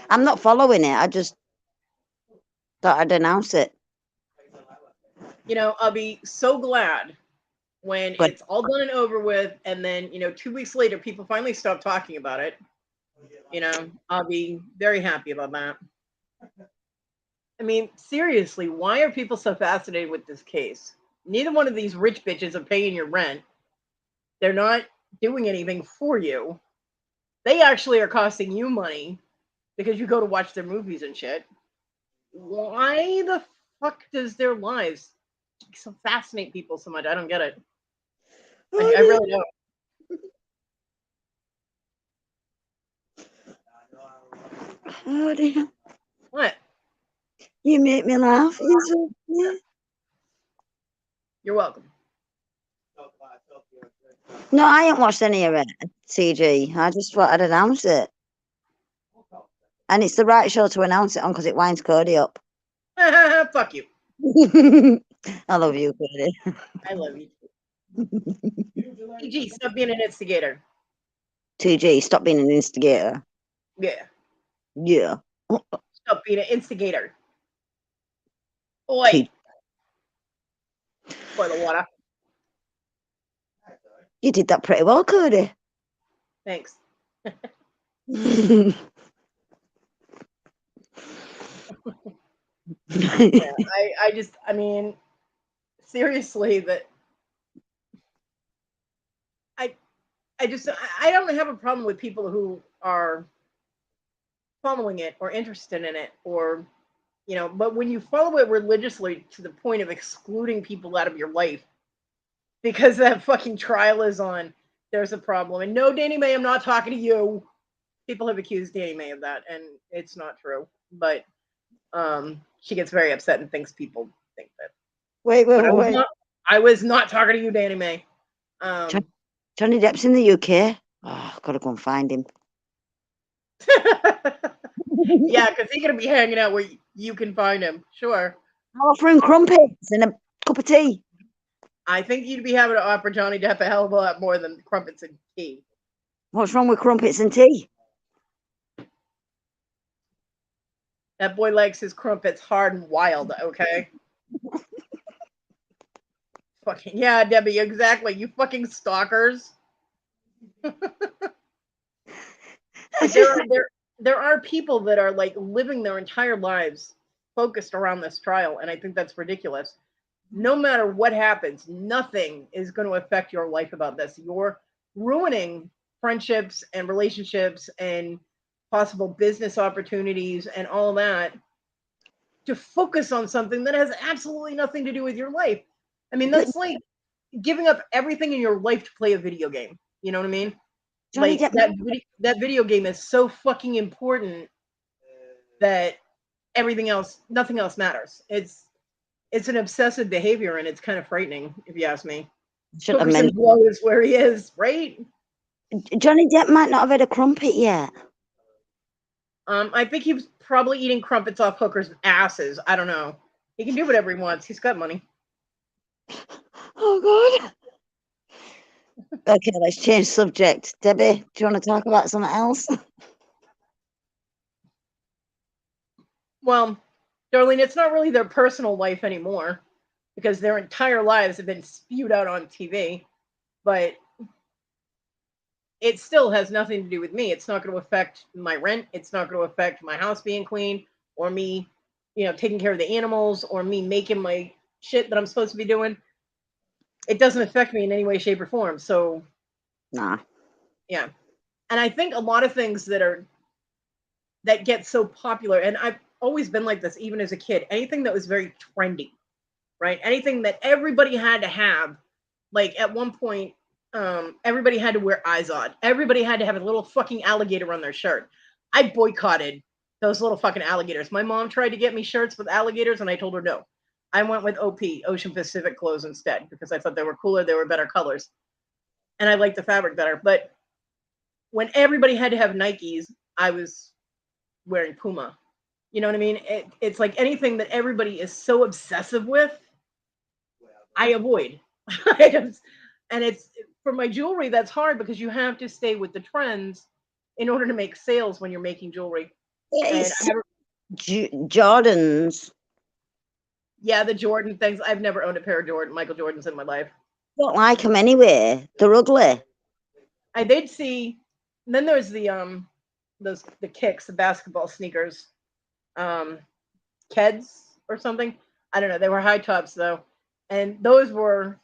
I'm not following it. I just thought I'd announce it. You know, I'll be so glad when But it's all done and over with, and then, 2 weeks later, people finally stop talking about it. I'll be very happy about that. I mean, seriously, why are people so fascinated with this case? Neither one of these rich bitches are paying your rent. They're not doing anything for you. They actually are costing you money because you go to watch their movies and shit. Why the fuck does their lives so fascinate people so much? I don't get it. I really don't. Oh dear. What? You make me laugh. Yeah. You're welcome. No, I ain't watched any of it, CG. I just thought I'd announce it. And it's the right show to announce it on because it winds Cody up. Fuck you. I love you, Cody. I love you. TG, stop being an instigator. 2G, stop being an instigator. Yeah. Yeah. Stop being an instigator. Oi. Boil the water. You did that pretty well, Cody. Thanks. Yeah, I mean, seriously, that I don't have a problem with people who are following it or interested in it or, but when you follow it religiously to the point of excluding people out of your life because that fucking trial is on, there's a problem. And no, Danny May, I'm not talking to you. People have accused Danny May of that, and it's not true. But she gets very upset and thinks people think that. Wait. I was not talking to you, Danny May. Johnny Depp's in the UK. Oh, I've got to go and find him. Yeah, because he's going to be hanging out where you can find him. Sure. I'll offer him crumpets and a cup of tea. I think you'd be having to offer Johnny Depp a hell of a lot more than crumpets and tea. What's wrong with crumpets and tea? That boy likes his crumpets hard and wild, okay? Fucking yeah, Debbie, exactly. You fucking stalkers. There are people that are like living their entire lives focused around this trial, and I think that's ridiculous. No matter what happens, nothing is going to affect your life about this. You're ruining friendships and relationships and possible business opportunities and all that to focus on something that has absolutely nothing to do with your life. I mean, that's like giving up everything in your life to play a video game. You know what I mean? Johnny Like Depp. that video game is so fucking important that everything else, nothing else matters. It's an obsessive behavior, and it's kind of frightening, if you ask me. Shouldn't have Hookerson mentioned. Blow is where he is, right? Johnny Depp might not have had a crumpet yet. I think he was probably eating crumpets off hookers' asses. I don't know. He can do whatever he wants. He's got money. Oh God. Okay, let's change subject. Debbie, do you want to talk about something else? Well, Darlene, it's not really their personal life anymore because their entire lives have been spewed out on TV. But it still has nothing to do with me. It's not going to affect my rent. It's not going to affect my house being clean or me, taking care of the animals or me making my shit that I'm supposed to be doing. It doesn't affect me in any way, shape, or form. So, Nah. yeah. And I think a lot of things that get so popular, and I've always been like this, even as a kid, anything that was very trendy, right? Anything that everybody had to have, like at one point, everybody had to wear Izod. Everybody had to have a little fucking alligator on their shirt. I boycotted those little fucking alligators. My mom tried to get me shirts with alligators, and I told her no. I went with OP, Ocean Pacific clothes instead, because I thought they were cooler, they were better colors. And I liked the fabric better. But when everybody had to have Nikes, I was wearing Puma. You know what I mean? It's like anything that everybody is so obsessive with, I avoid. And it's for my jewelry, that's hard because you have to stay with the trends in order to make sales when you're making jewelry. It's Jordans. Yeah, the Jordan things. I've never owned a pair of Michael Jordans in my life. Don't like them anyway. They're ugly. I did see. And then there's the kicks, the basketball sneakers, Keds or something. I don't know. They were high tops though, and those were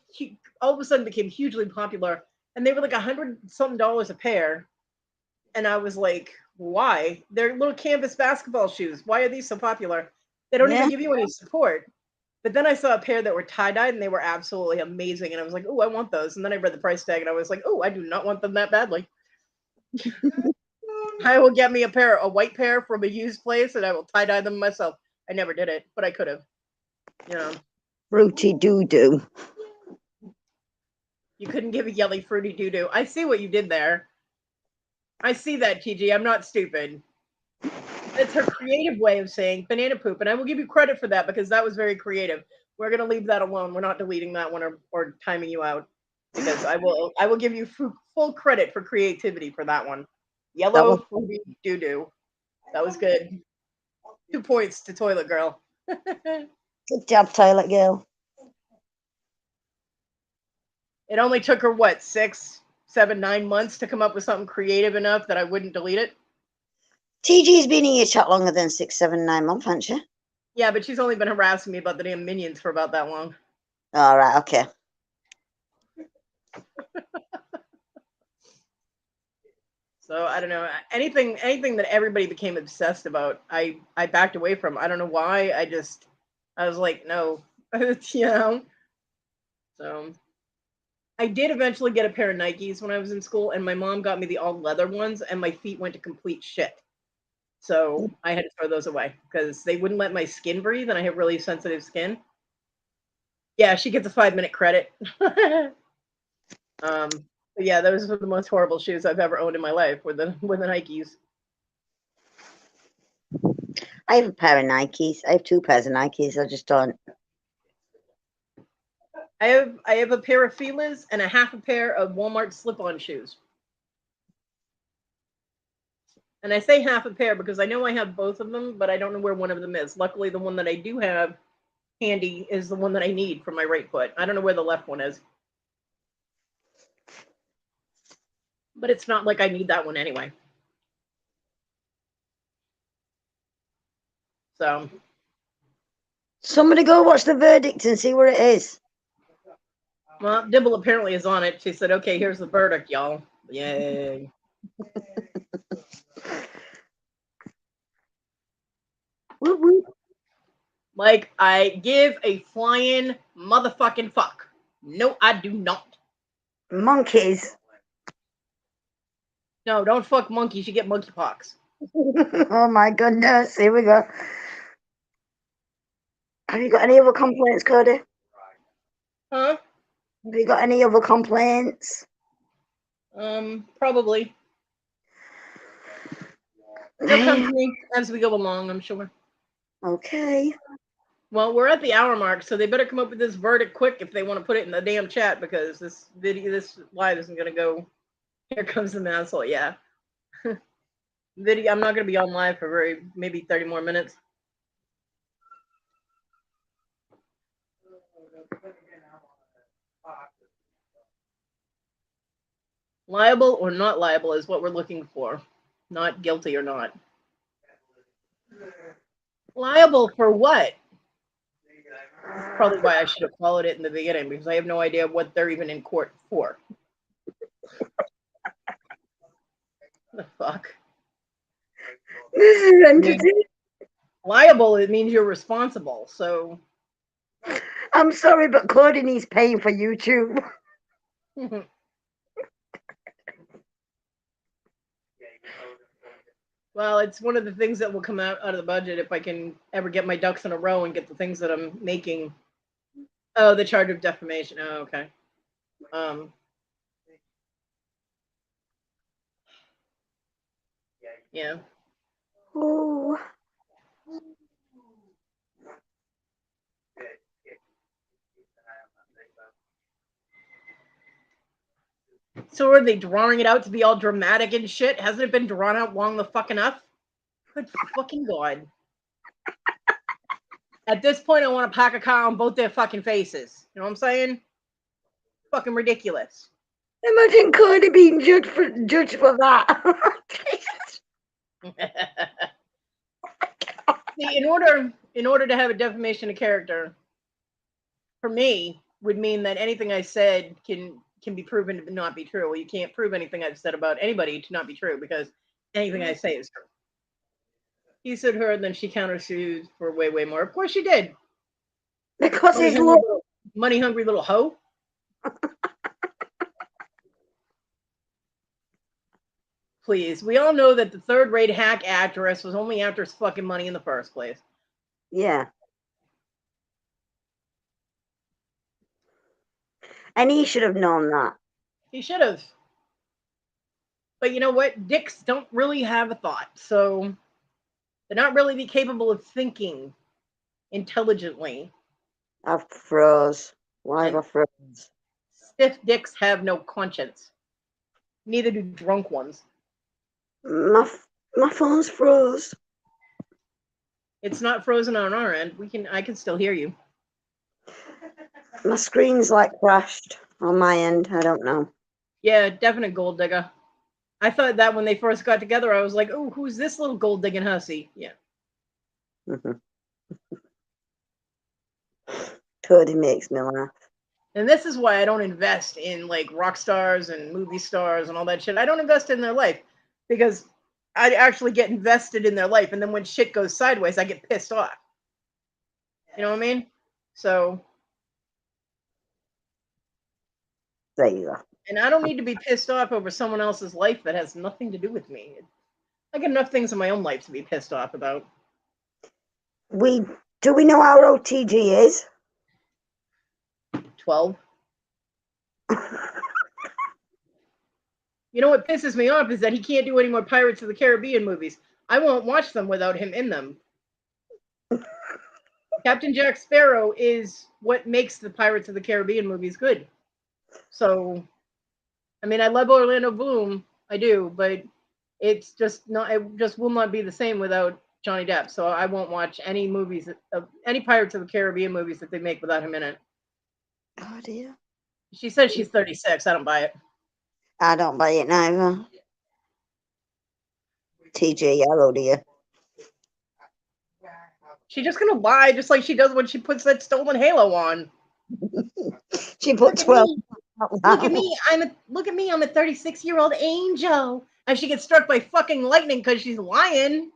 all of a sudden became hugely popular, and they were like $100 something a pair. And I was like, why? They're little canvas basketball shoes. Why are these so popular? They don't even give you any support. But then I saw a pair that were tie-dyed and they were absolutely amazing. And I was like, oh, I want those. And then I read the price tag and I was like, oh, I do not want them that badly. I will get me a white pair from a used place and I will tie-dye them myself. I never did it, but I could have. Fruity doo-doo. You couldn't give a yelly fruity doo-doo. I see what you did there. I see that, TG. I'm not stupid. It's her creative way of saying banana poop, and I will give you credit for that because that was very creative. We're going to leave that alone. We're not deleting that one or timing you out because I will give you full credit for creativity for that one. Yellow fruity doo-doo. That was good. 2 points to Toilet Girl. Good job, Toilet Girl. It only took her, what, 6, 7, 9 months to come up with something creative enough that I wouldn't delete it? TG's been in your chat longer than 6, 7, 9 months, hasn't she? Yeah, but she's only been harassing me about the damn minions for about that long. All right, okay. So I don't know. Anything that everybody became obsessed about, I backed away from. I don't know why. I was like, no. So I did eventually get a pair of Nikes when I was in school, and my mom got me the all leather ones, and my feet went to complete shit. So I had to throw those away because they wouldn't let my skin breathe, and I have really sensitive skin. Yeah, she gets a 5-minute credit. But yeah, those were the most horrible shoes I've ever owned in my life. Were the Nikes. I have a pair of Nikes. I have 2 pairs of Nikes. I just don't. I have a pair of Fila's and a half a pair of Walmart slip-on shoes. And I say half a pair because I know I have both of them, but I don't know where one of them is. Luckily, the one that I do have handy is the one that I need for my right foot. I don't know where the left one is. But it's not like I need that one anyway. So. Somebody go watch the verdict and see where it is. Well, Dibble apparently is on it. She said, okay, here's the verdict, y'all. Yay. Whoop, whoop. Like, I give a flying motherfucking fuck. No, I do not. Monkeys. No, don't fuck monkeys. You get monkeypox. Oh my goodness, here we go. Have you got any other complaints, Cody? Huh? Have you got any other complaints? Probably. They'll come to me as we go along, I'm sure. Okay. Well, we're at the hour mark, so they better come up with this verdict quick if they want to put it in the damn chat, because this live isn't gonna go. Here comes the asshole. Yeah. Video. I'm not gonna be on live for maybe 30 more minutes. Liable or not liable is what we're looking for, not guilty or not. Liable for what? Probably why I should have followed it in the beginning, because I have no idea what they're even in court for. The fuck? This is entertaining. Liable, it means you're responsible. So I'm sorry, but Cody needs paying for YouTube. well, it's one of the things that will come out of the budget if I can ever get my ducks in a row and get the things that I'm making. Oh, the charge of defamation. Oh, okay. Yeah. Oh. So are they drawing it out to be all dramatic and shit? Hasn't it been drawn out long the fuck enough? Good fucking God. At this point, I want to pack a car on both their fucking faces. You know what I'm saying? Fucking ridiculous. Imagine Cody being judged for that. See, in order to have a defamation of character, for me, would mean that anything I said can be proven to not be true. Well, you can't prove anything I've said about anybody to not be true, because anything I say is true. He sued her, and then she countersued for way, way more. Of course she did. Because he's money hungry little hoe. Please, we all know that the third-rate hack actress was only after his fucking money in the first place. Yeah. And he should have known that. He should have. But you know what? Dicks don't really have a thought, so they're not really capable of thinking intelligently. I froze. Why have I froze? Stiff dicks have no conscience. Neither do drunk ones. My phone's froze. It's not frozen on our end. I can still hear you. My screen's like crashed on my end. I don't know. Yeah, definite gold digger. I thought that when they first got together, I was like, oh, who's this little gold digging hussy? Yeah. Cody makes me laugh. And this is why I don't invest in like rock stars and movie stars and all that shit. I don't invest in their life because I actually get invested in their life. And then when shit goes sideways, I get pissed off. You know what I mean? So. There you go. And I don't need to be pissed off over someone else's life that has nothing to do with me. I got enough things in my own life to be pissed off about. Do we know how OTG is? 12. You know what pisses me off is that he can't do any more Pirates of the Caribbean movies. I won't watch them without him in them. Captain Jack Sparrow is what makes the Pirates of the Caribbean movies good. So, I mean, I love Orlando Bloom, I do, but it's just not. It just will not be the same without Johnny Depp. So I won't watch any movies, any Pirates of the Caribbean movies that they make without him in it. Oh dear. She says she's 36. I don't buy it. I don't buy it neither. TJ, hello dear. She's just gonna lie, just like she does when she puts that stolen halo on. She put 12. Look at me, I'm a 36-year-old angel. And she gets struck by fucking lightning because she's lying.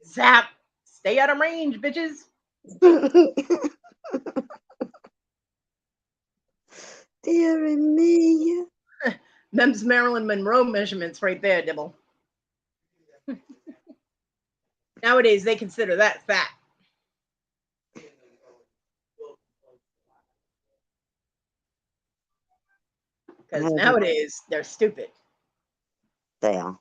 Zap. Stay out of range, bitches. Dear me. Them's Marilyn Monroe measurements right there, Dibble. Nowadays, they consider that fat. Because nowadays, they're stupid. They are.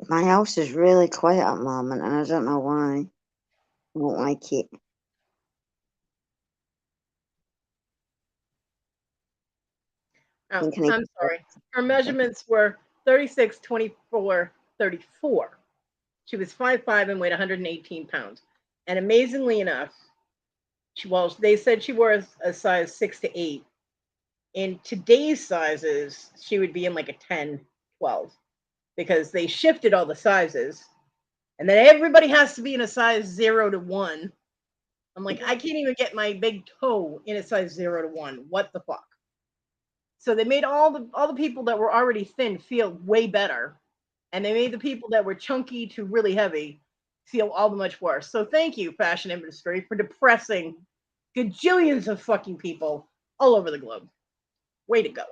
My house is really quiet at the moment, and I don't know why. I don't like it. Oh, Think I need I'm sorry. Her measurements were 36, 24, 34. She was 5'5" and weighed 118 pounds. And amazingly enough, they said she wore a size 6 to 8. In today's sizes, she would be in like a 10, 12, because they shifted all the sizes. And then everybody has to be in a size 0 to 1. I'm like, I can't even get my big toe in a size 0 to 1. What the fuck? So they made all the people that were already thin feel way better, and they made the people that were chunky to really heavy feel all the much worse. So thank you, fashion industry, for depressing gajillions of fucking people all over the globe. Way to go.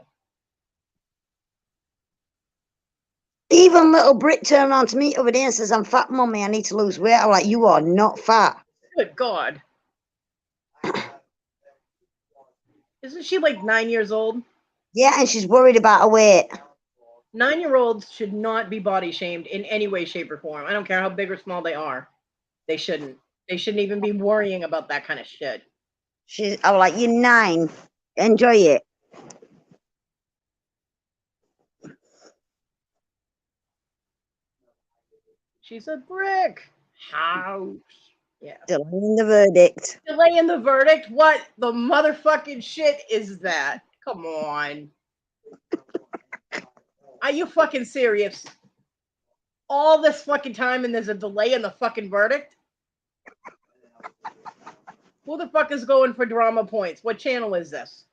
Even little Brit turned around to me the other day and says, "I'm fat, mummy. I need to lose weight." I'm like, "You are not fat." Good God. Isn't she like 9 years old? Yeah, and she's worried about her weight. 9-year-olds should not be body shamed in any way, shape, or form. I don't care how big or small they are. They shouldn't. They shouldn't even be worrying about that kind of shit. I'm like, "You're 9. Enjoy it." She's a brick house. Yeah. Delaying the verdict. Delaying the verdict? What the motherfucking shit is that? Come on. Are you fucking serious? All this fucking time and there's a delay in the fucking verdict? Who the fuck is going for drama points? What channel is this?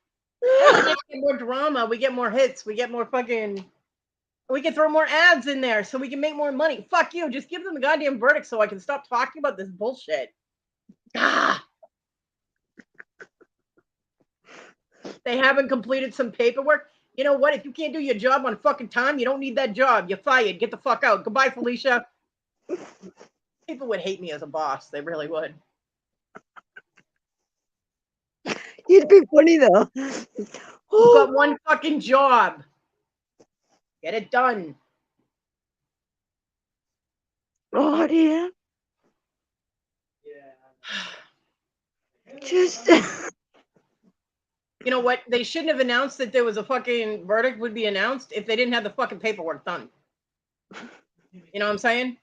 We get more drama, we get more hits, we get more fucking. We can throw more ads in there so we can make more money. Fuck you. Just give them the goddamn verdict so I can stop talking about this bullshit. Ah. They haven't completed some paperwork. You know what? If you can't do your job on fucking time, you don't need that job. You're fired. Get the fuck out. Goodbye, Felicia. People would hate me as a boss. They really would. You'd be funny though. You've got one fucking job. Get it done. Oh dear. Just You know what? They shouldn't have announced that there was a fucking verdict would be announced if they didn't have the fucking paperwork done. You know what I'm saying?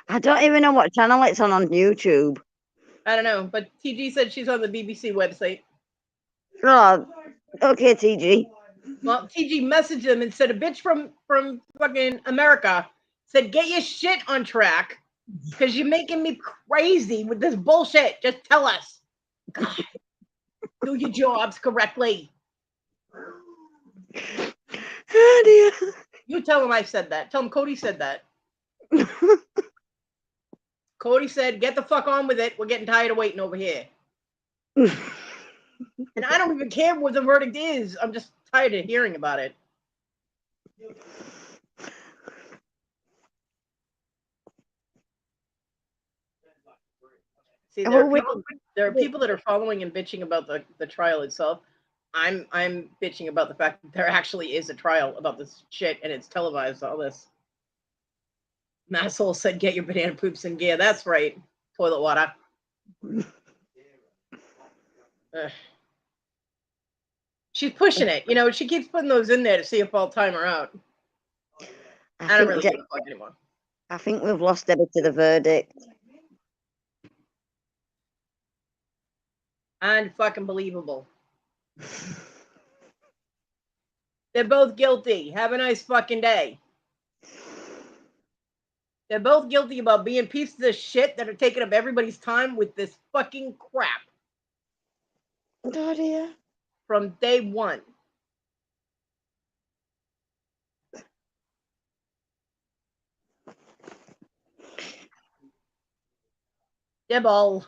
I don't even know what channel it's on YouTube. I don't know, but TG said she's on the BBC website. Oh, okay, TG. Well, TG messaged them and said a bitch from fucking America said, "Get your shit on track because you're making me crazy with this bullshit. Just tell us. God. Do your jobs correctly." Oh dear. You tell him I said that. Tell him Kodi said that. Kodi said, "Get the fuck on with it. We're getting tired of waiting over here." And I don't even care what the verdict is. I'm just tired of hearing about it. See, there are people that are following and bitching about the trial itself. I'm bitching about the fact that there actually is a trial about this shit and it's televised, all this. Massol said, "Get your banana poops in gear." That's right. Toilet water. She's pushing it. You know, she keeps putting those in there to see if I'll time her out. I don't really give a fuck anymore. I think we've lost Debbie to the verdict. Unfucking believable. They're both guilty. Have a nice fucking day. They're both guilty about being pieces of shit that are taking up everybody's time with this fucking crap. Oh dear. From day one. Dibble.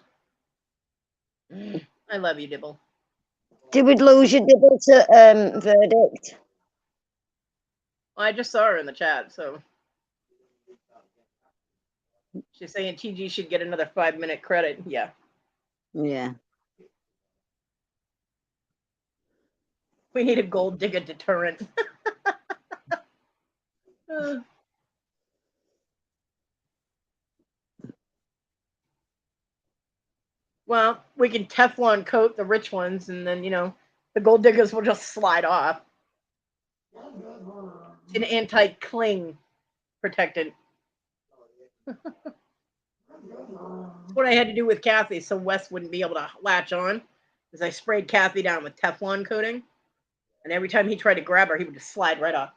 I love you, Dibble. Did we lose your Dibble to verdict? Well, I just saw her in the chat, so she's saying TG should get another 5-minute credit. Yeah. Yeah. We need a gold digger deterrent. Well, we can Teflon coat the rich ones, and then, the gold diggers will just slide off. It's an anti-cling protectant. That's what I had to do with Kathy, so Wes wouldn't be able to latch on, is I sprayed Kathy down with Teflon coating, and every time he tried to grab her, he would just slide right off.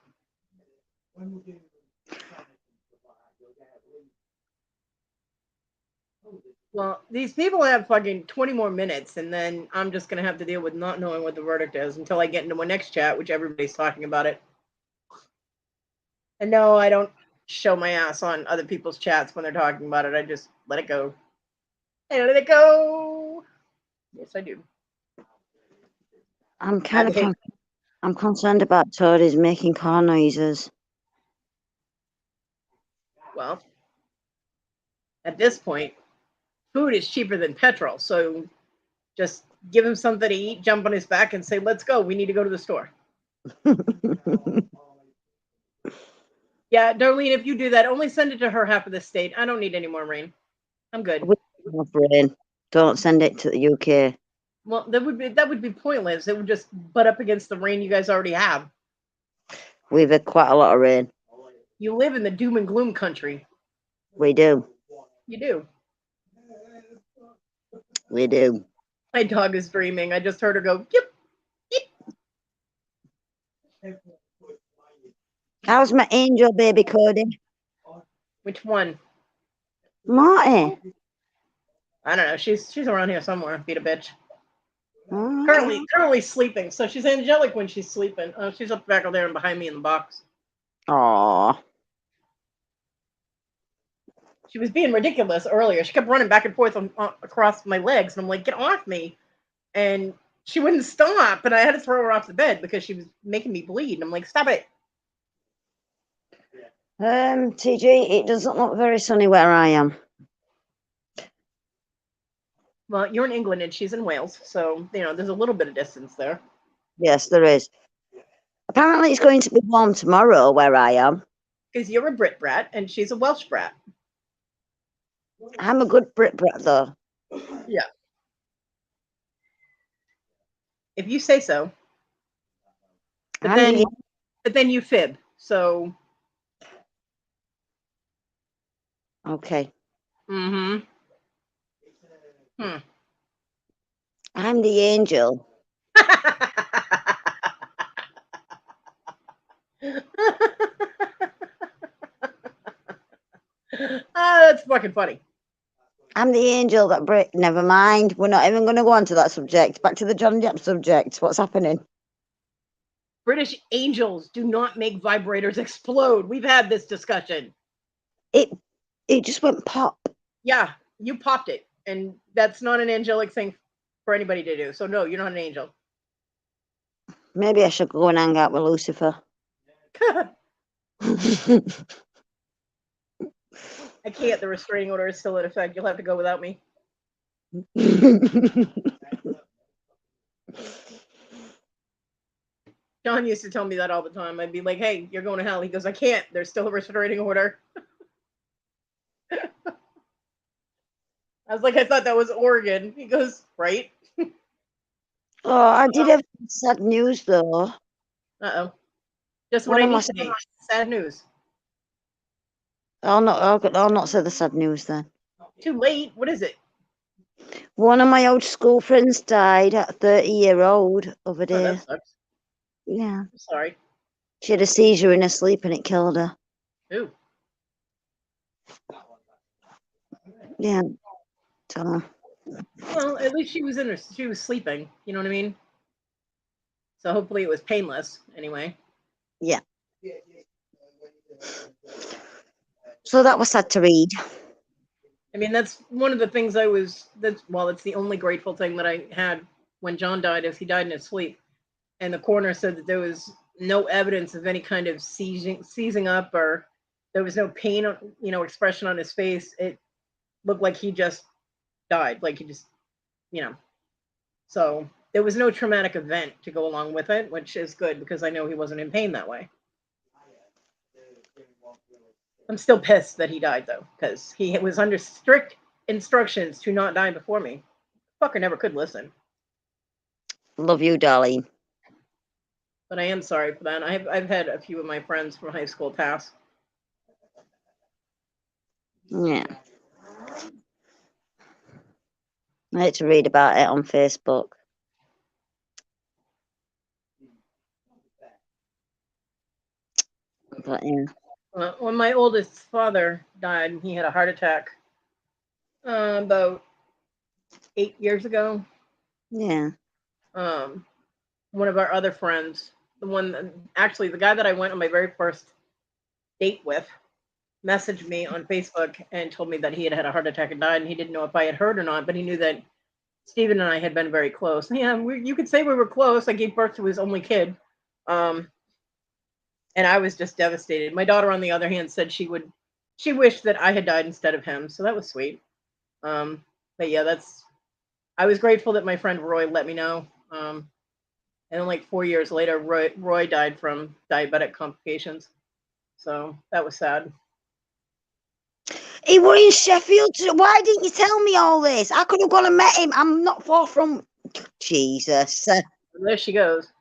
Well, these people have fucking 20 more minutes, and then I'm just going to have to deal with not knowing what the verdict is until I get into my next chat, which everybody's talking about it. And no, I don't show my ass on other people's chats when they're talking about it. I just let it go. I let it go. Yes, I do. I'm concerned about toadies making car noises. Well, at this point, food is cheaper than petrol, so just give him something to eat, jump on his back, and say, let's go. We need to go to the store. Yeah, Darlene, if you do that, only send it to her half of the state. I don't need any more rain. I'm good. Rain. Don't send it to the UK. Well, that would be pointless. It would just butt up against the rain you guys already have. We've had quite a lot of rain. You live in the doom and gloom country. We do. You do. We do. My dog is dreaming. I just heard her go, yip, yip. How's my angel baby, Kodi? Which one? Marty. I don't know. She's around here somewhere. Beat a bitch. Oh. Currently sleeping. So she's angelic when she's sleeping. Oh, she's up back there and behind me in the box. Aww. She was being ridiculous earlier. She kept running back and forth across my legs, and I'm like, get off me. And she wouldn't stop, and I had to throw her off the bed because she was making me bleed. And I'm like, stop it. TG, it doesn't look very sunny where I am. Well, you're in England and she's in Wales, so there's a little bit of distance there. Yes, there is. Apparently, it's going to be warm tomorrow where I am. Because you're a Brit brat and she's a Welsh brat. I'm a good Brit brat, though. Yeah. If you say so. But then you fib. So. Okay. Mm-hmm. I'm the angel. That's fucking funny. I'm the angel that never mind. We're not even going to go on to that subject. Back to the John Depp subject. What's happening? British angels do not make vibrators explode. We've had this discussion. It just went pop. Yeah, you popped it. And that's not an angelic thing for anybody to do. So no, you're not an angel. Maybe I should go and hang out with Lucifer. I can't. The restraining order is still in effect. You'll have to go without me. John used to tell me that all the time. I'd be like, hey, you're going to hell. He goes, I can't. There's still a restraining order. I was like, I thought that was Oregon. He goes, right? Oh, I did have sad news, though. Uh-oh. Just what I need today. Sad news. I'll not say the sad news then. Too late. What is it? One of my old school friends died at 30-year-old over Oh, there. that sucks. Yeah. I'm sorry. She had a seizure in her sleep and it killed her. Ooh. Yeah. So. Well, at least she was sleeping. You know what I mean? So hopefully it was painless anyway. Yeah. So that was sad to read. I mean, that's one of the things it's the only grateful thing that I had when John died, is he died in his sleep. And the coroner said that there was no evidence of any kind of seizing up, or there was no pain, expression on his face. It looked like he just died, like he just, you know. So there was no traumatic event to go along with it, which is good because I know he wasn't in pain that way. I'm still pissed that he died though, because he was under strict instructions to not die before me. Fucker never could listen. Love you, darling. But I am sorry for that. I've had a few of my friends from high school pass. Yeah. I had to read about it on Facebook. But yeah. When my oldest father died, he had a heart attack about 8 years ago. Yeah. One of our other friends, the guy that I went on my very first date with, messaged me on Facebook and told me that he had had a heart attack and died, and he didn't know if I had heard or not, but he knew that Stephen and I had been very close. Yeah, you could say we were close. I gave birth to his only kid. And I was just devastated. My daughter, on the other hand, said she wished that I had died instead of him. So that was sweet. But yeah, I was grateful that my friend Roy let me know. And then like 4 years later, Roy died from diabetic complications. So that was sad. He were in Sheffield. Why didn't you tell me all this? I could have gone and met him. I'm not far from Jesus. There she goes.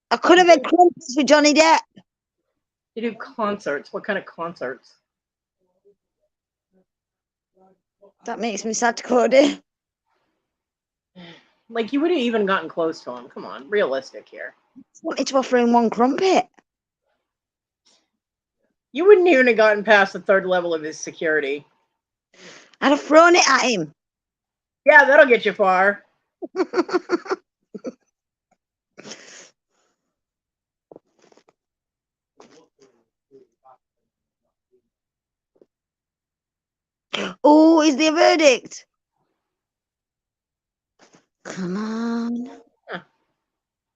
I could have had crumpets with Johnny Depp. You do concerts. What kind of concerts? That makes me sad, Kodi. Like, you would have even gotten close to him. Come on, realistic here. I wanted to offer him one crumpet. You wouldn't even have gotten past the third level of his security. I'd have thrown it at him. Yeah, that'll get you far. Oh, is there a verdict? Come on. Huh.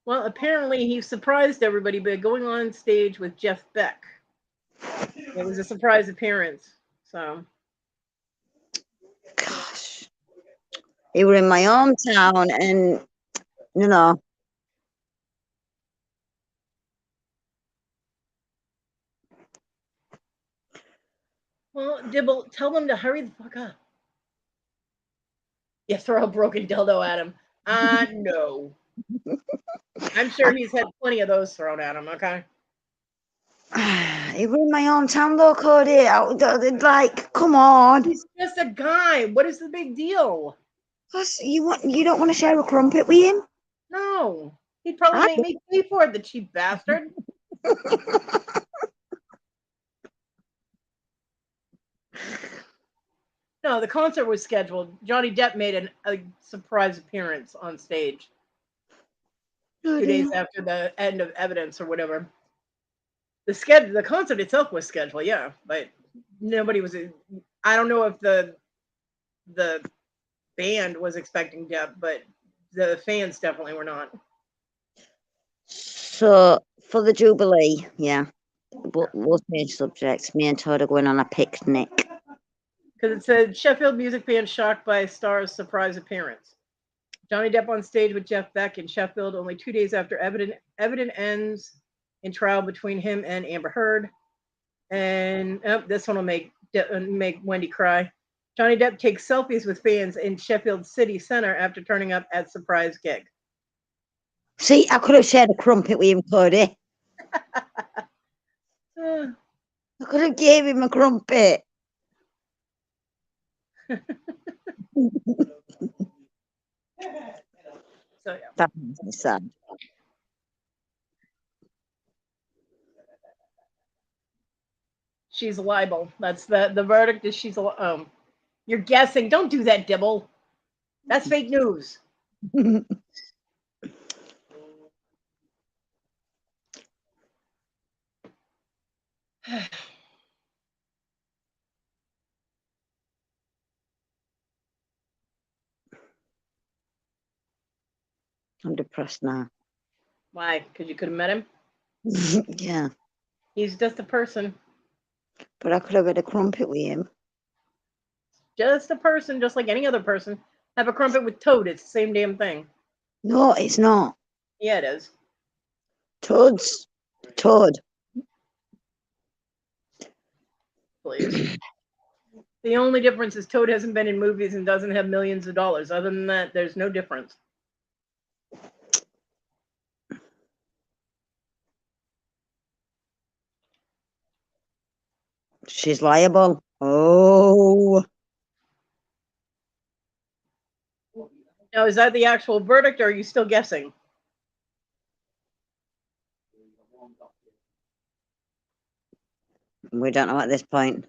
Well, apparently he surprised everybody by going on stage with Jeff Beck. It was a surprise appearance. So. Gosh. He were in my hometown and, you know. Well, Dibble, tell them to hurry the fuck up. You throw a broken dildo at him. No. I'm sure he's had plenty of those thrown at him, okay? He were in my hometown though, Kodi. Like, come on. He's just a guy. What is the big deal? Plus, you don't want to share a crumpet with him? No. He'd probably make me pay for it, the cheap bastard. No, the concert was scheduled. Johnny Depp made a surprise appearance on stage 2 days after the end of evidence or whatever. The concert itself was scheduled, yeah, but nobody was. I don't know if the band was expecting Depp, but the fans definitely were not. So for the Jubilee, yeah, we'll change subjects. Me and Todd are going on a picnic. Because it said Sheffield music band shocked by star's surprise appearance. Johnny Depp on stage with Jeff Beck in Sheffield only 2 days after evident ends in trial between him and Amber Heard. And this one will make Wendy cry. Johnny Depp takes selfies with fans in Sheffield City Centre after turning up at surprise gig. See, I could have shared a crumpet with him, Kodi. I could have gave him a crumpet. So yeah. That makes me sad. She's liable. That's the verdict is she's you're guessing. Don't do that, Dibble. That's fake news. I'm depressed now. Why? Because you could have met him? Yeah, He's just a person. but I could have had a crumpet with him. Just a person, just like any other person. Have a crumpet with Toad. It's the same damn thing. No, it's not. Yeah, it is. Toad. Please. The only difference is Toad hasn't been in movies and doesn't have millions of dollars. Other than that, there's no difference. She's liable. Oh, Now, is that the actual verdict, or are you still guessing? we don't know at this point.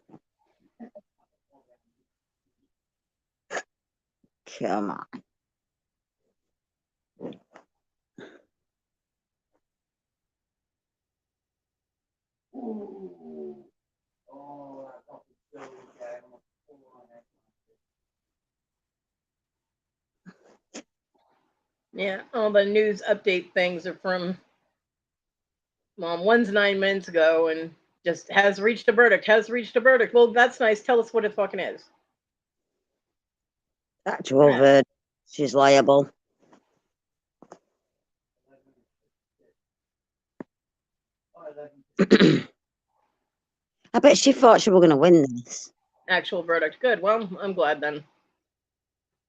Come on. Yeah, all the news update things are from, one's 9 minutes ago and just has reached a verdict, has reached a verdict. Well, that's nice. Tell us what it fucking is. Actual Yeah. verdict. She's liable. I bet she thought she were going to win this. Actual verdict. Good. Well, I'm glad then.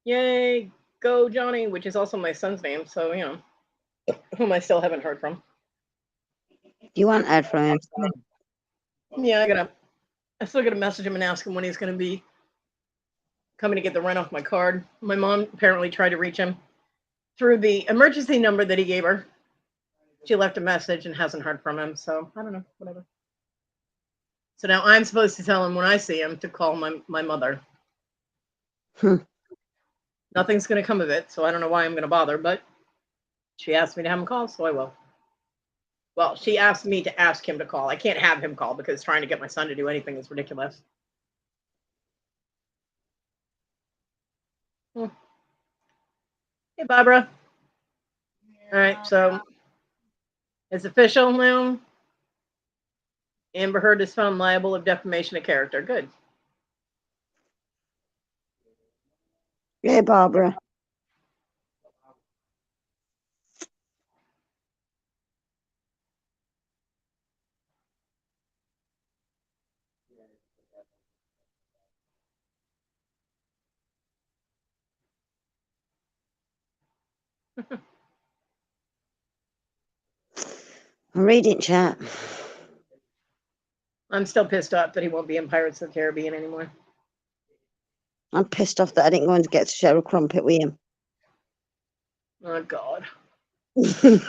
Yay, go Johnny, which is also my son's name, so, you know, whom I still haven't heard from. You want heard from him? Yeah, I still gotta message him and ask him when he's gonna be coming to get the rent off my card. My mom apparently tried to reach him through the emergency number that he gave her. She left a message and hasn't heard from him, so I don't know, whatever. So now I'm supposed to tell him when I see him to call my mother. Nothing's gonna come of it, so I don't know why I'm gonna bother, but she asked me to have him call, so I will. Well, she asked me to ask him to call. I can't have him call because trying to get my son to do anything is ridiculous. Hey, Barbara. All right, so it's official now. Amber Heard is found liable of defamation of character. Good. Yeah, Barbara. I'm reading chat. I'm still pissed off that he won't be in Pirates of the Caribbean anymore. I'm pissed off that I didn't go and get to share a crumpet with him. Oh, God. I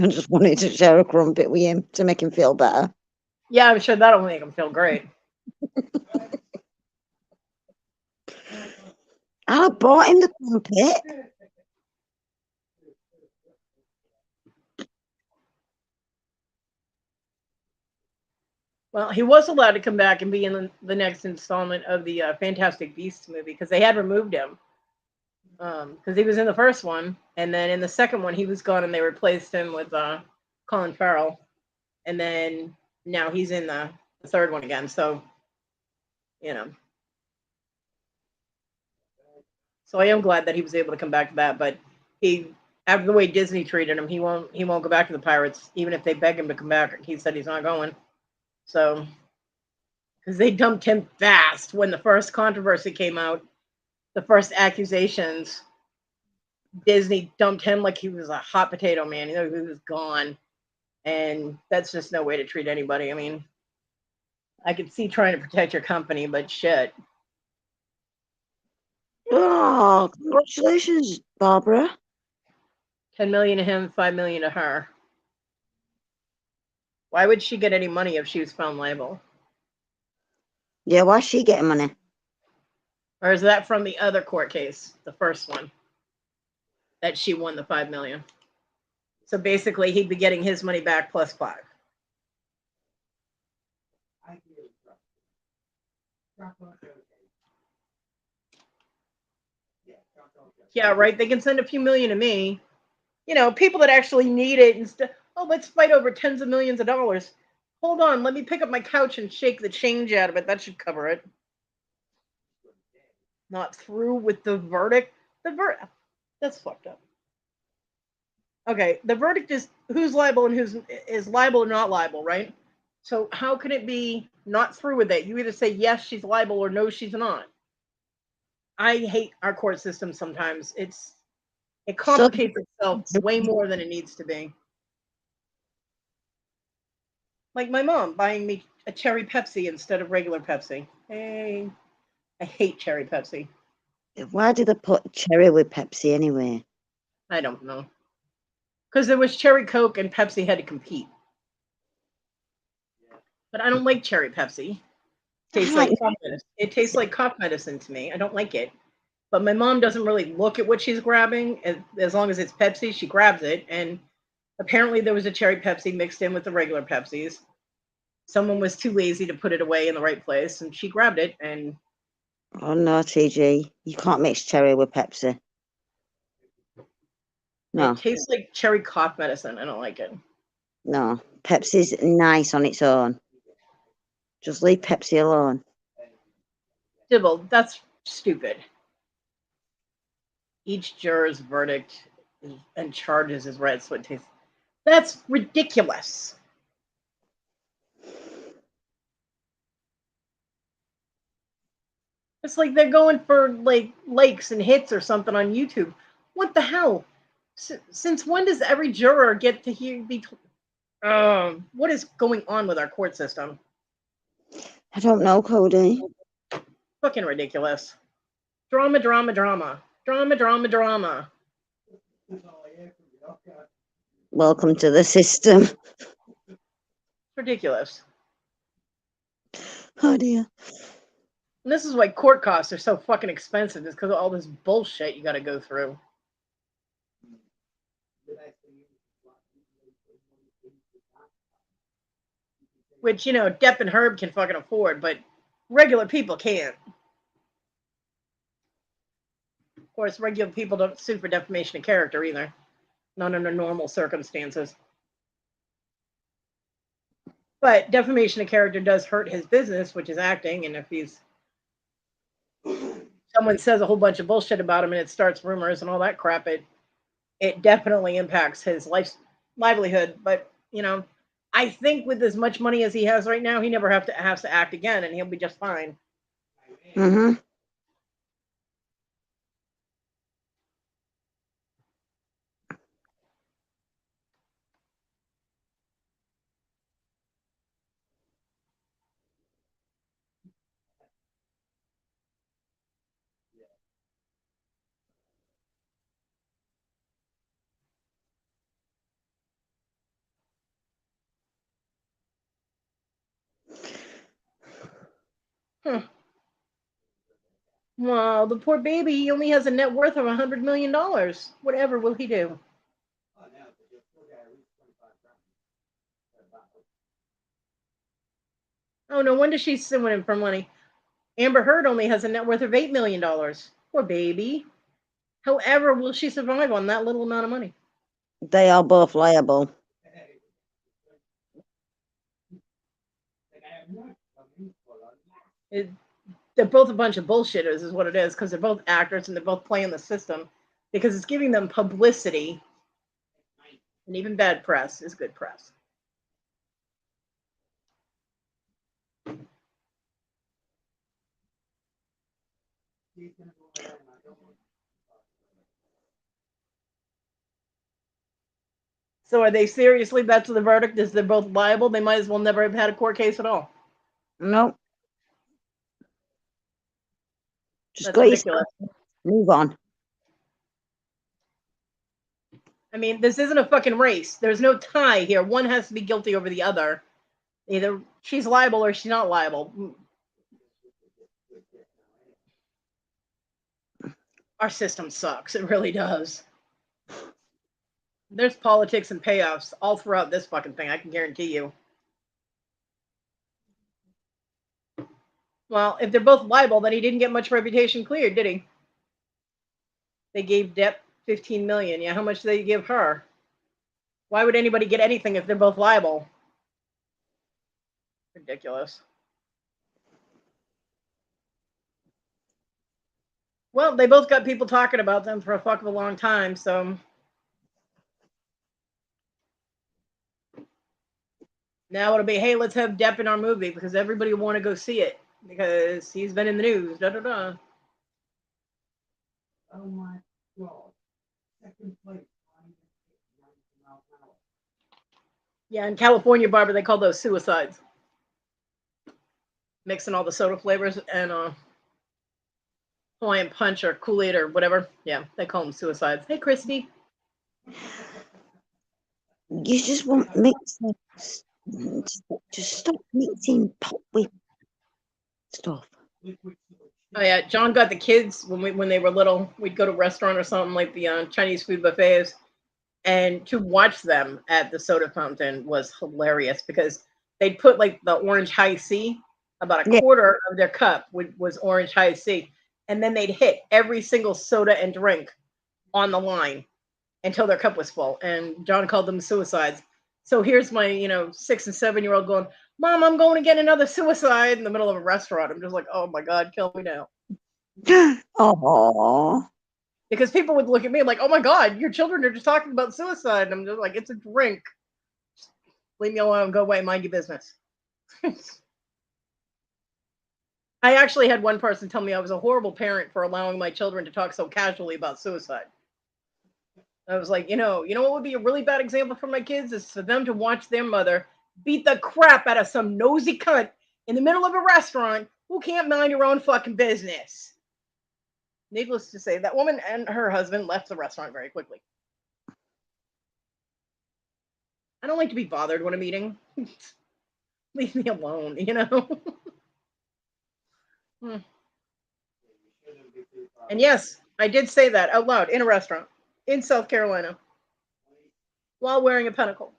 just wanted to share a crumpet with him to make him feel better. Yeah, I'm sure that'll make him feel great. I bought him the crumpet. Well, he was allowed to come back and be in the next installment of the Fantastic Beasts movie because they had removed him. Because he was in the first one, and then in the second one, he was gone and they replaced him with Colin Farrell. And then now he's in the third one again. So, you know. So I am glad that he was able to come back to that. But he, after the way Disney treated him, he won't go back to the Pirates, even if they beg him to come back. He said he's not going. So, because they dumped him fast when the first controversy came out, the first accusations. Disney dumped him like he was a hot potato, man. You know, he was gone. And that's just no way to treat anybody. I mean, I could see trying to protect your company, but shit. Oh, congratulations, Barbara. 10 million to him, 5 million to her. Why would she get any money if she was found liable? Yeah, why's she getting money? Or is that from the other court case, the first one, that she won the 5 million? So basically, he'd be getting his money back plus 5. Yeah, right. They can send a few million to me. You know, people that actually need it instead. Oh, let's fight over tens of millions of dollars. Hold on, let me pick up my couch and shake the change out of it. That should cover it. Not through with the verdict. That's fucked up. Okay, the verdict is who's liable and who's is liable or not liable, right? So how can it be not through with it? You either say yes, she's liable, or no, she's not. I hate our court system sometimes. It So, complicates itself way more than it needs to be. Like my mom buying me a cherry Pepsi instead of regular Pepsi. Hey, I hate cherry Pepsi. why did they put cherry with Pepsi anyway? I don't know. Because there was cherry Coke and Pepsi had to compete. But I don't like cherry Pepsi. Tastes like cough medicine. It tastes like cough medicine to me. I don't like it. But my mom doesn't really look at what she's grabbing. As long as it's Pepsi, she grabs it. And apparently there was a cherry Pepsi mixed in with the regular Pepsis. Someone was too lazy to put it away in the right place, and she grabbed it. And Oh no, TG, you can't mix cherry with Pepsi. No, it tastes like cherry cough medicine. I don't like it. no, Pepsi's nice on its own. Just leave Pepsi alone. Dibble, that's stupid. Each juror's verdict and charges is read, so it tastes. That's ridiculous. It's like they're going for like likes and hits or something on YouTube. What the hell? Since when does every juror get to hear what is going on with our court system? I don't know, Kodi. Fucking ridiculous. Drama, drama, drama. Drama, drama, drama. Welcome to the system. Ridiculous. Oh dear. And this is why court costs are so fucking expensive, is because of all this bullshit you got to go through. Which, you know, Depp and Herb can fucking afford, but regular people can't. Of course, regular people don't sue for defamation of character either. Not under normal circumstances. But defamation of character does hurt his business, which is acting, and if someone says a whole bunch of bullshit about him and it starts rumors and all that crap, it definitely impacts his livelihood. But, you know, I think with as much money as he has right now, he never has to act again, and he'll be just fine. Mm-hmm. Well, the poor baby, he only has a net worth of $100 million. Whatever will he do? Oh, no wonder she's suing him for money. Amber Heard only has a net worth of $8 million. Poor baby. However, will she survive on that little amount of money? They are both liable. They're both a bunch of bullshitters, is what it is, because they're both actors and they're both playing the system because it's giving them publicity, and even bad press is good press. So are they seriously, that's the verdict, is they're both liable? They might as well never have had a court case at all. Nope. Just That's go ridiculous. move on. I mean, this isn't a fucking race. There's no tie here. One has to be guilty over the other. Either she's liable or she's not liable. Our system sucks. It really does. There's politics and payoffs all throughout this fucking thing, I can guarantee you. Well, if they're both liable, then he didn't get much reputation cleared, did he? They gave Depp 15 million. Yeah, how much do they give her? Why would anybody get anything if they're both liable? Ridiculous. Well, they both got people talking about them for a fuck of a long time, so now it'll be, hey, let's have Depp in our movie because everybody will want to go see it because he's been in the news. Da da da. Oh my God. Second place. Yeah, in California, Barbara, they call those suicides. Mixing all the soda flavors and Hawaiian Punch or Kool-Aid or whatever. Yeah, they call them suicides. Hey, Christy. You just want mixing. Just stop mixing pop with stuff. Oh yeah, John got the kids when they were little. We'd go to a restaurant or something like the Chinese food buffets, and to watch them at the soda fountain was hilarious because they'd put like the orange high C, about a Yeah. quarter of their cup was orange high C, and then they'd hit every single soda and drink on the line until their cup was full. And John called them suicides. So here's my 6 and 7-year-old going, Mom, I'm going to get another suicide in the middle of a restaurant. I'm just like, oh my God, kill me now. Oh. Because people would look at me like, oh my God, your children are just talking about suicide. And I'm just like, it's a drink. Just leave me alone. Go away. Mind your business. I actually had one person tell me I was a horrible parent for allowing my children to talk so casually about suicide. I was like, you know what would be a really bad example for my kids is for them to watch their mother beat the crap out of some nosy cunt in the middle of a restaurant who can't mind her own fucking business. Needless to say, that woman and her husband left the restaurant very quickly. I don't like to be bothered when I'm eating. Leave me alone, And yes, I did say that out loud in a restaurant in South Carolina while wearing a pentacle.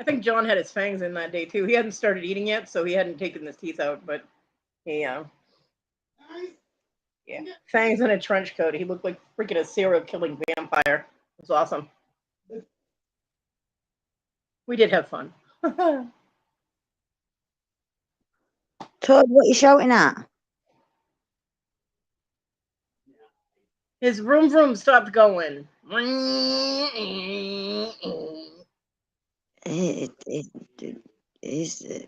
I think John had his fangs in that day too. He hadn't started eating yet, so he hadn't taken his teeth out, but he yeah, fangs in a trench coat. He looked like freaking a serial killing vampire. It was awesome. We did have fun. Todd, what are you shouting at? His vroom vroom stopped going. It is Maybe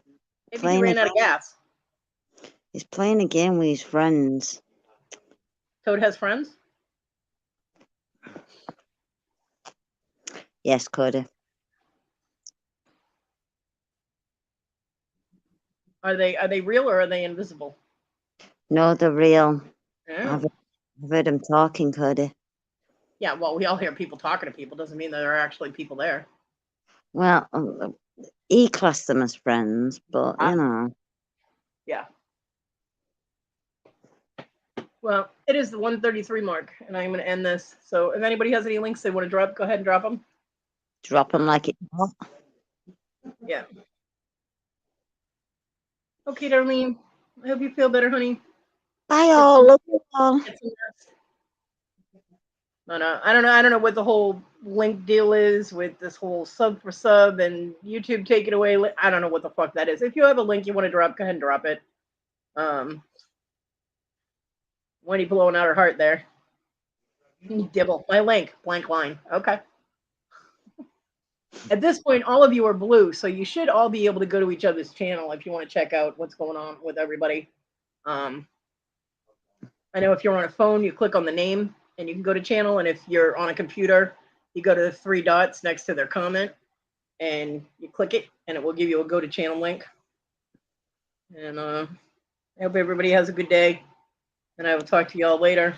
he playing. ran out of gas. He's playing a game with his friends. Toad has friends? Yes, Kodi. Are they real or are they invisible? No, they're real. Oh. I've heard him talking, Kodi. Yeah, well, we all hear people talking to people. Doesn't mean that there are actually people there. Well, he classed them as friends, but Yeah. Well, it is the 1:33 mark, and I'm going to end this. So if anybody has any links they want to drop, go ahead and drop them. drop them like it's hot. Yeah. Okay, Darlene. I hope you feel better, honey. Bye, all. Love you all. No, I don't know what the whole link deal is with this whole sub for sub and YouTube take it away. I don't know what the fuck that is. If you have a link you want to drop, go ahead and drop it. Wendy blowing out her heart there. Dibble. My link, blank line. Okay. At this point, all of you are blue, so you should all be able to go to each other's channel if you want to check out what's going on with everybody. I know if you're on a phone, you click on the name and you can go to channel, and if you're on a computer, you go to the 3 dots next to their comment and you click it, and it will give you a go to channel link. And I hope everybody has a good day, and I will talk to y'all later.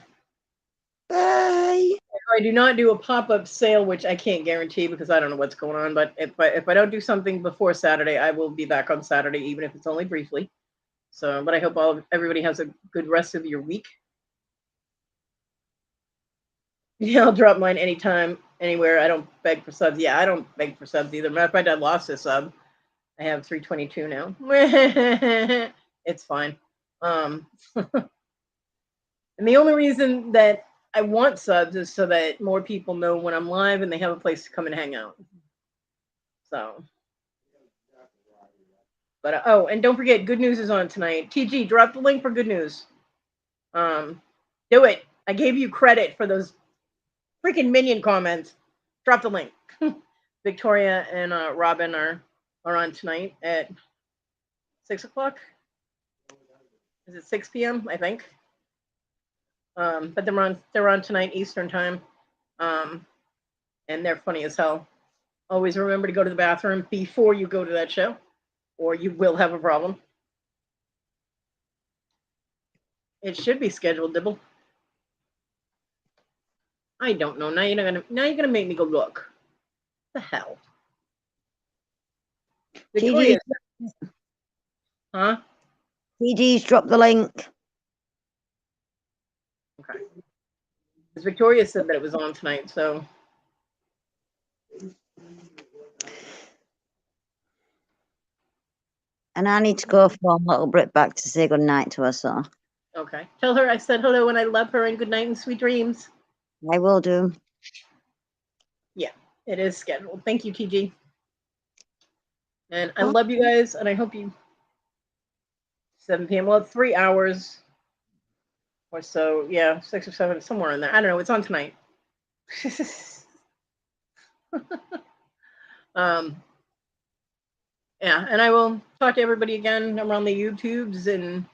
Bye. I do not do a pop-up sale, which I can't guarantee because I don't know what's going on. But if I don't do something before Saturday, I will be back on Saturday, even if it's only briefly. So, but I hope everybody has a good rest of your week. Yeah, I'll drop mine anytime, anywhere. I don't beg for subs. Yeah, I don't beg for subs either. Matter of fact, I lost a sub. I have 322 now. It's fine. And And the only reason that I want subs is so that more people know when I'm live and they have a place to come and hang out. So, but oh, and don't forget, Good News is on tonight. TG, drop the link for Good News. Do it. I gave you credit for those freaking minion comments. Drop the link. Victoria and Robin are on tonight at 6 o'clock. Is it 6 p.m.? I think. But they're on tonight Eastern time. And they're funny as hell. Always remember to go to the bathroom before you go to that show, or you will have a problem. It should be scheduled, Dibble. I don't know. Now you're gonna make me go look. The hell? Victoria. Huh? TG's dropped the link. Okay. Because Victoria said that it was on tonight, so. And I need to go from Little Brit back to say goodnight to her, so. Okay. Tell her I said hello and I love her and good night and sweet dreams. I will do. Yeah, it is scheduled. Thank you, TG. And I love you guys, and I hope you 7 p.m. Well, it's 3 hours or so. Yeah, 6 or 7, somewhere in there. I don't know. It's on tonight. Yeah, and I will talk to everybody again around the YouTubes and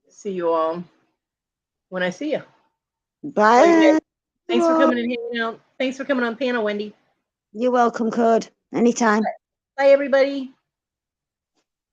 see you all when I see you. Bye. Thanks for coming and hanging out. Thanks for coming on panel, Wendy. You're welcome, Code. Anytime. Bye, everybody.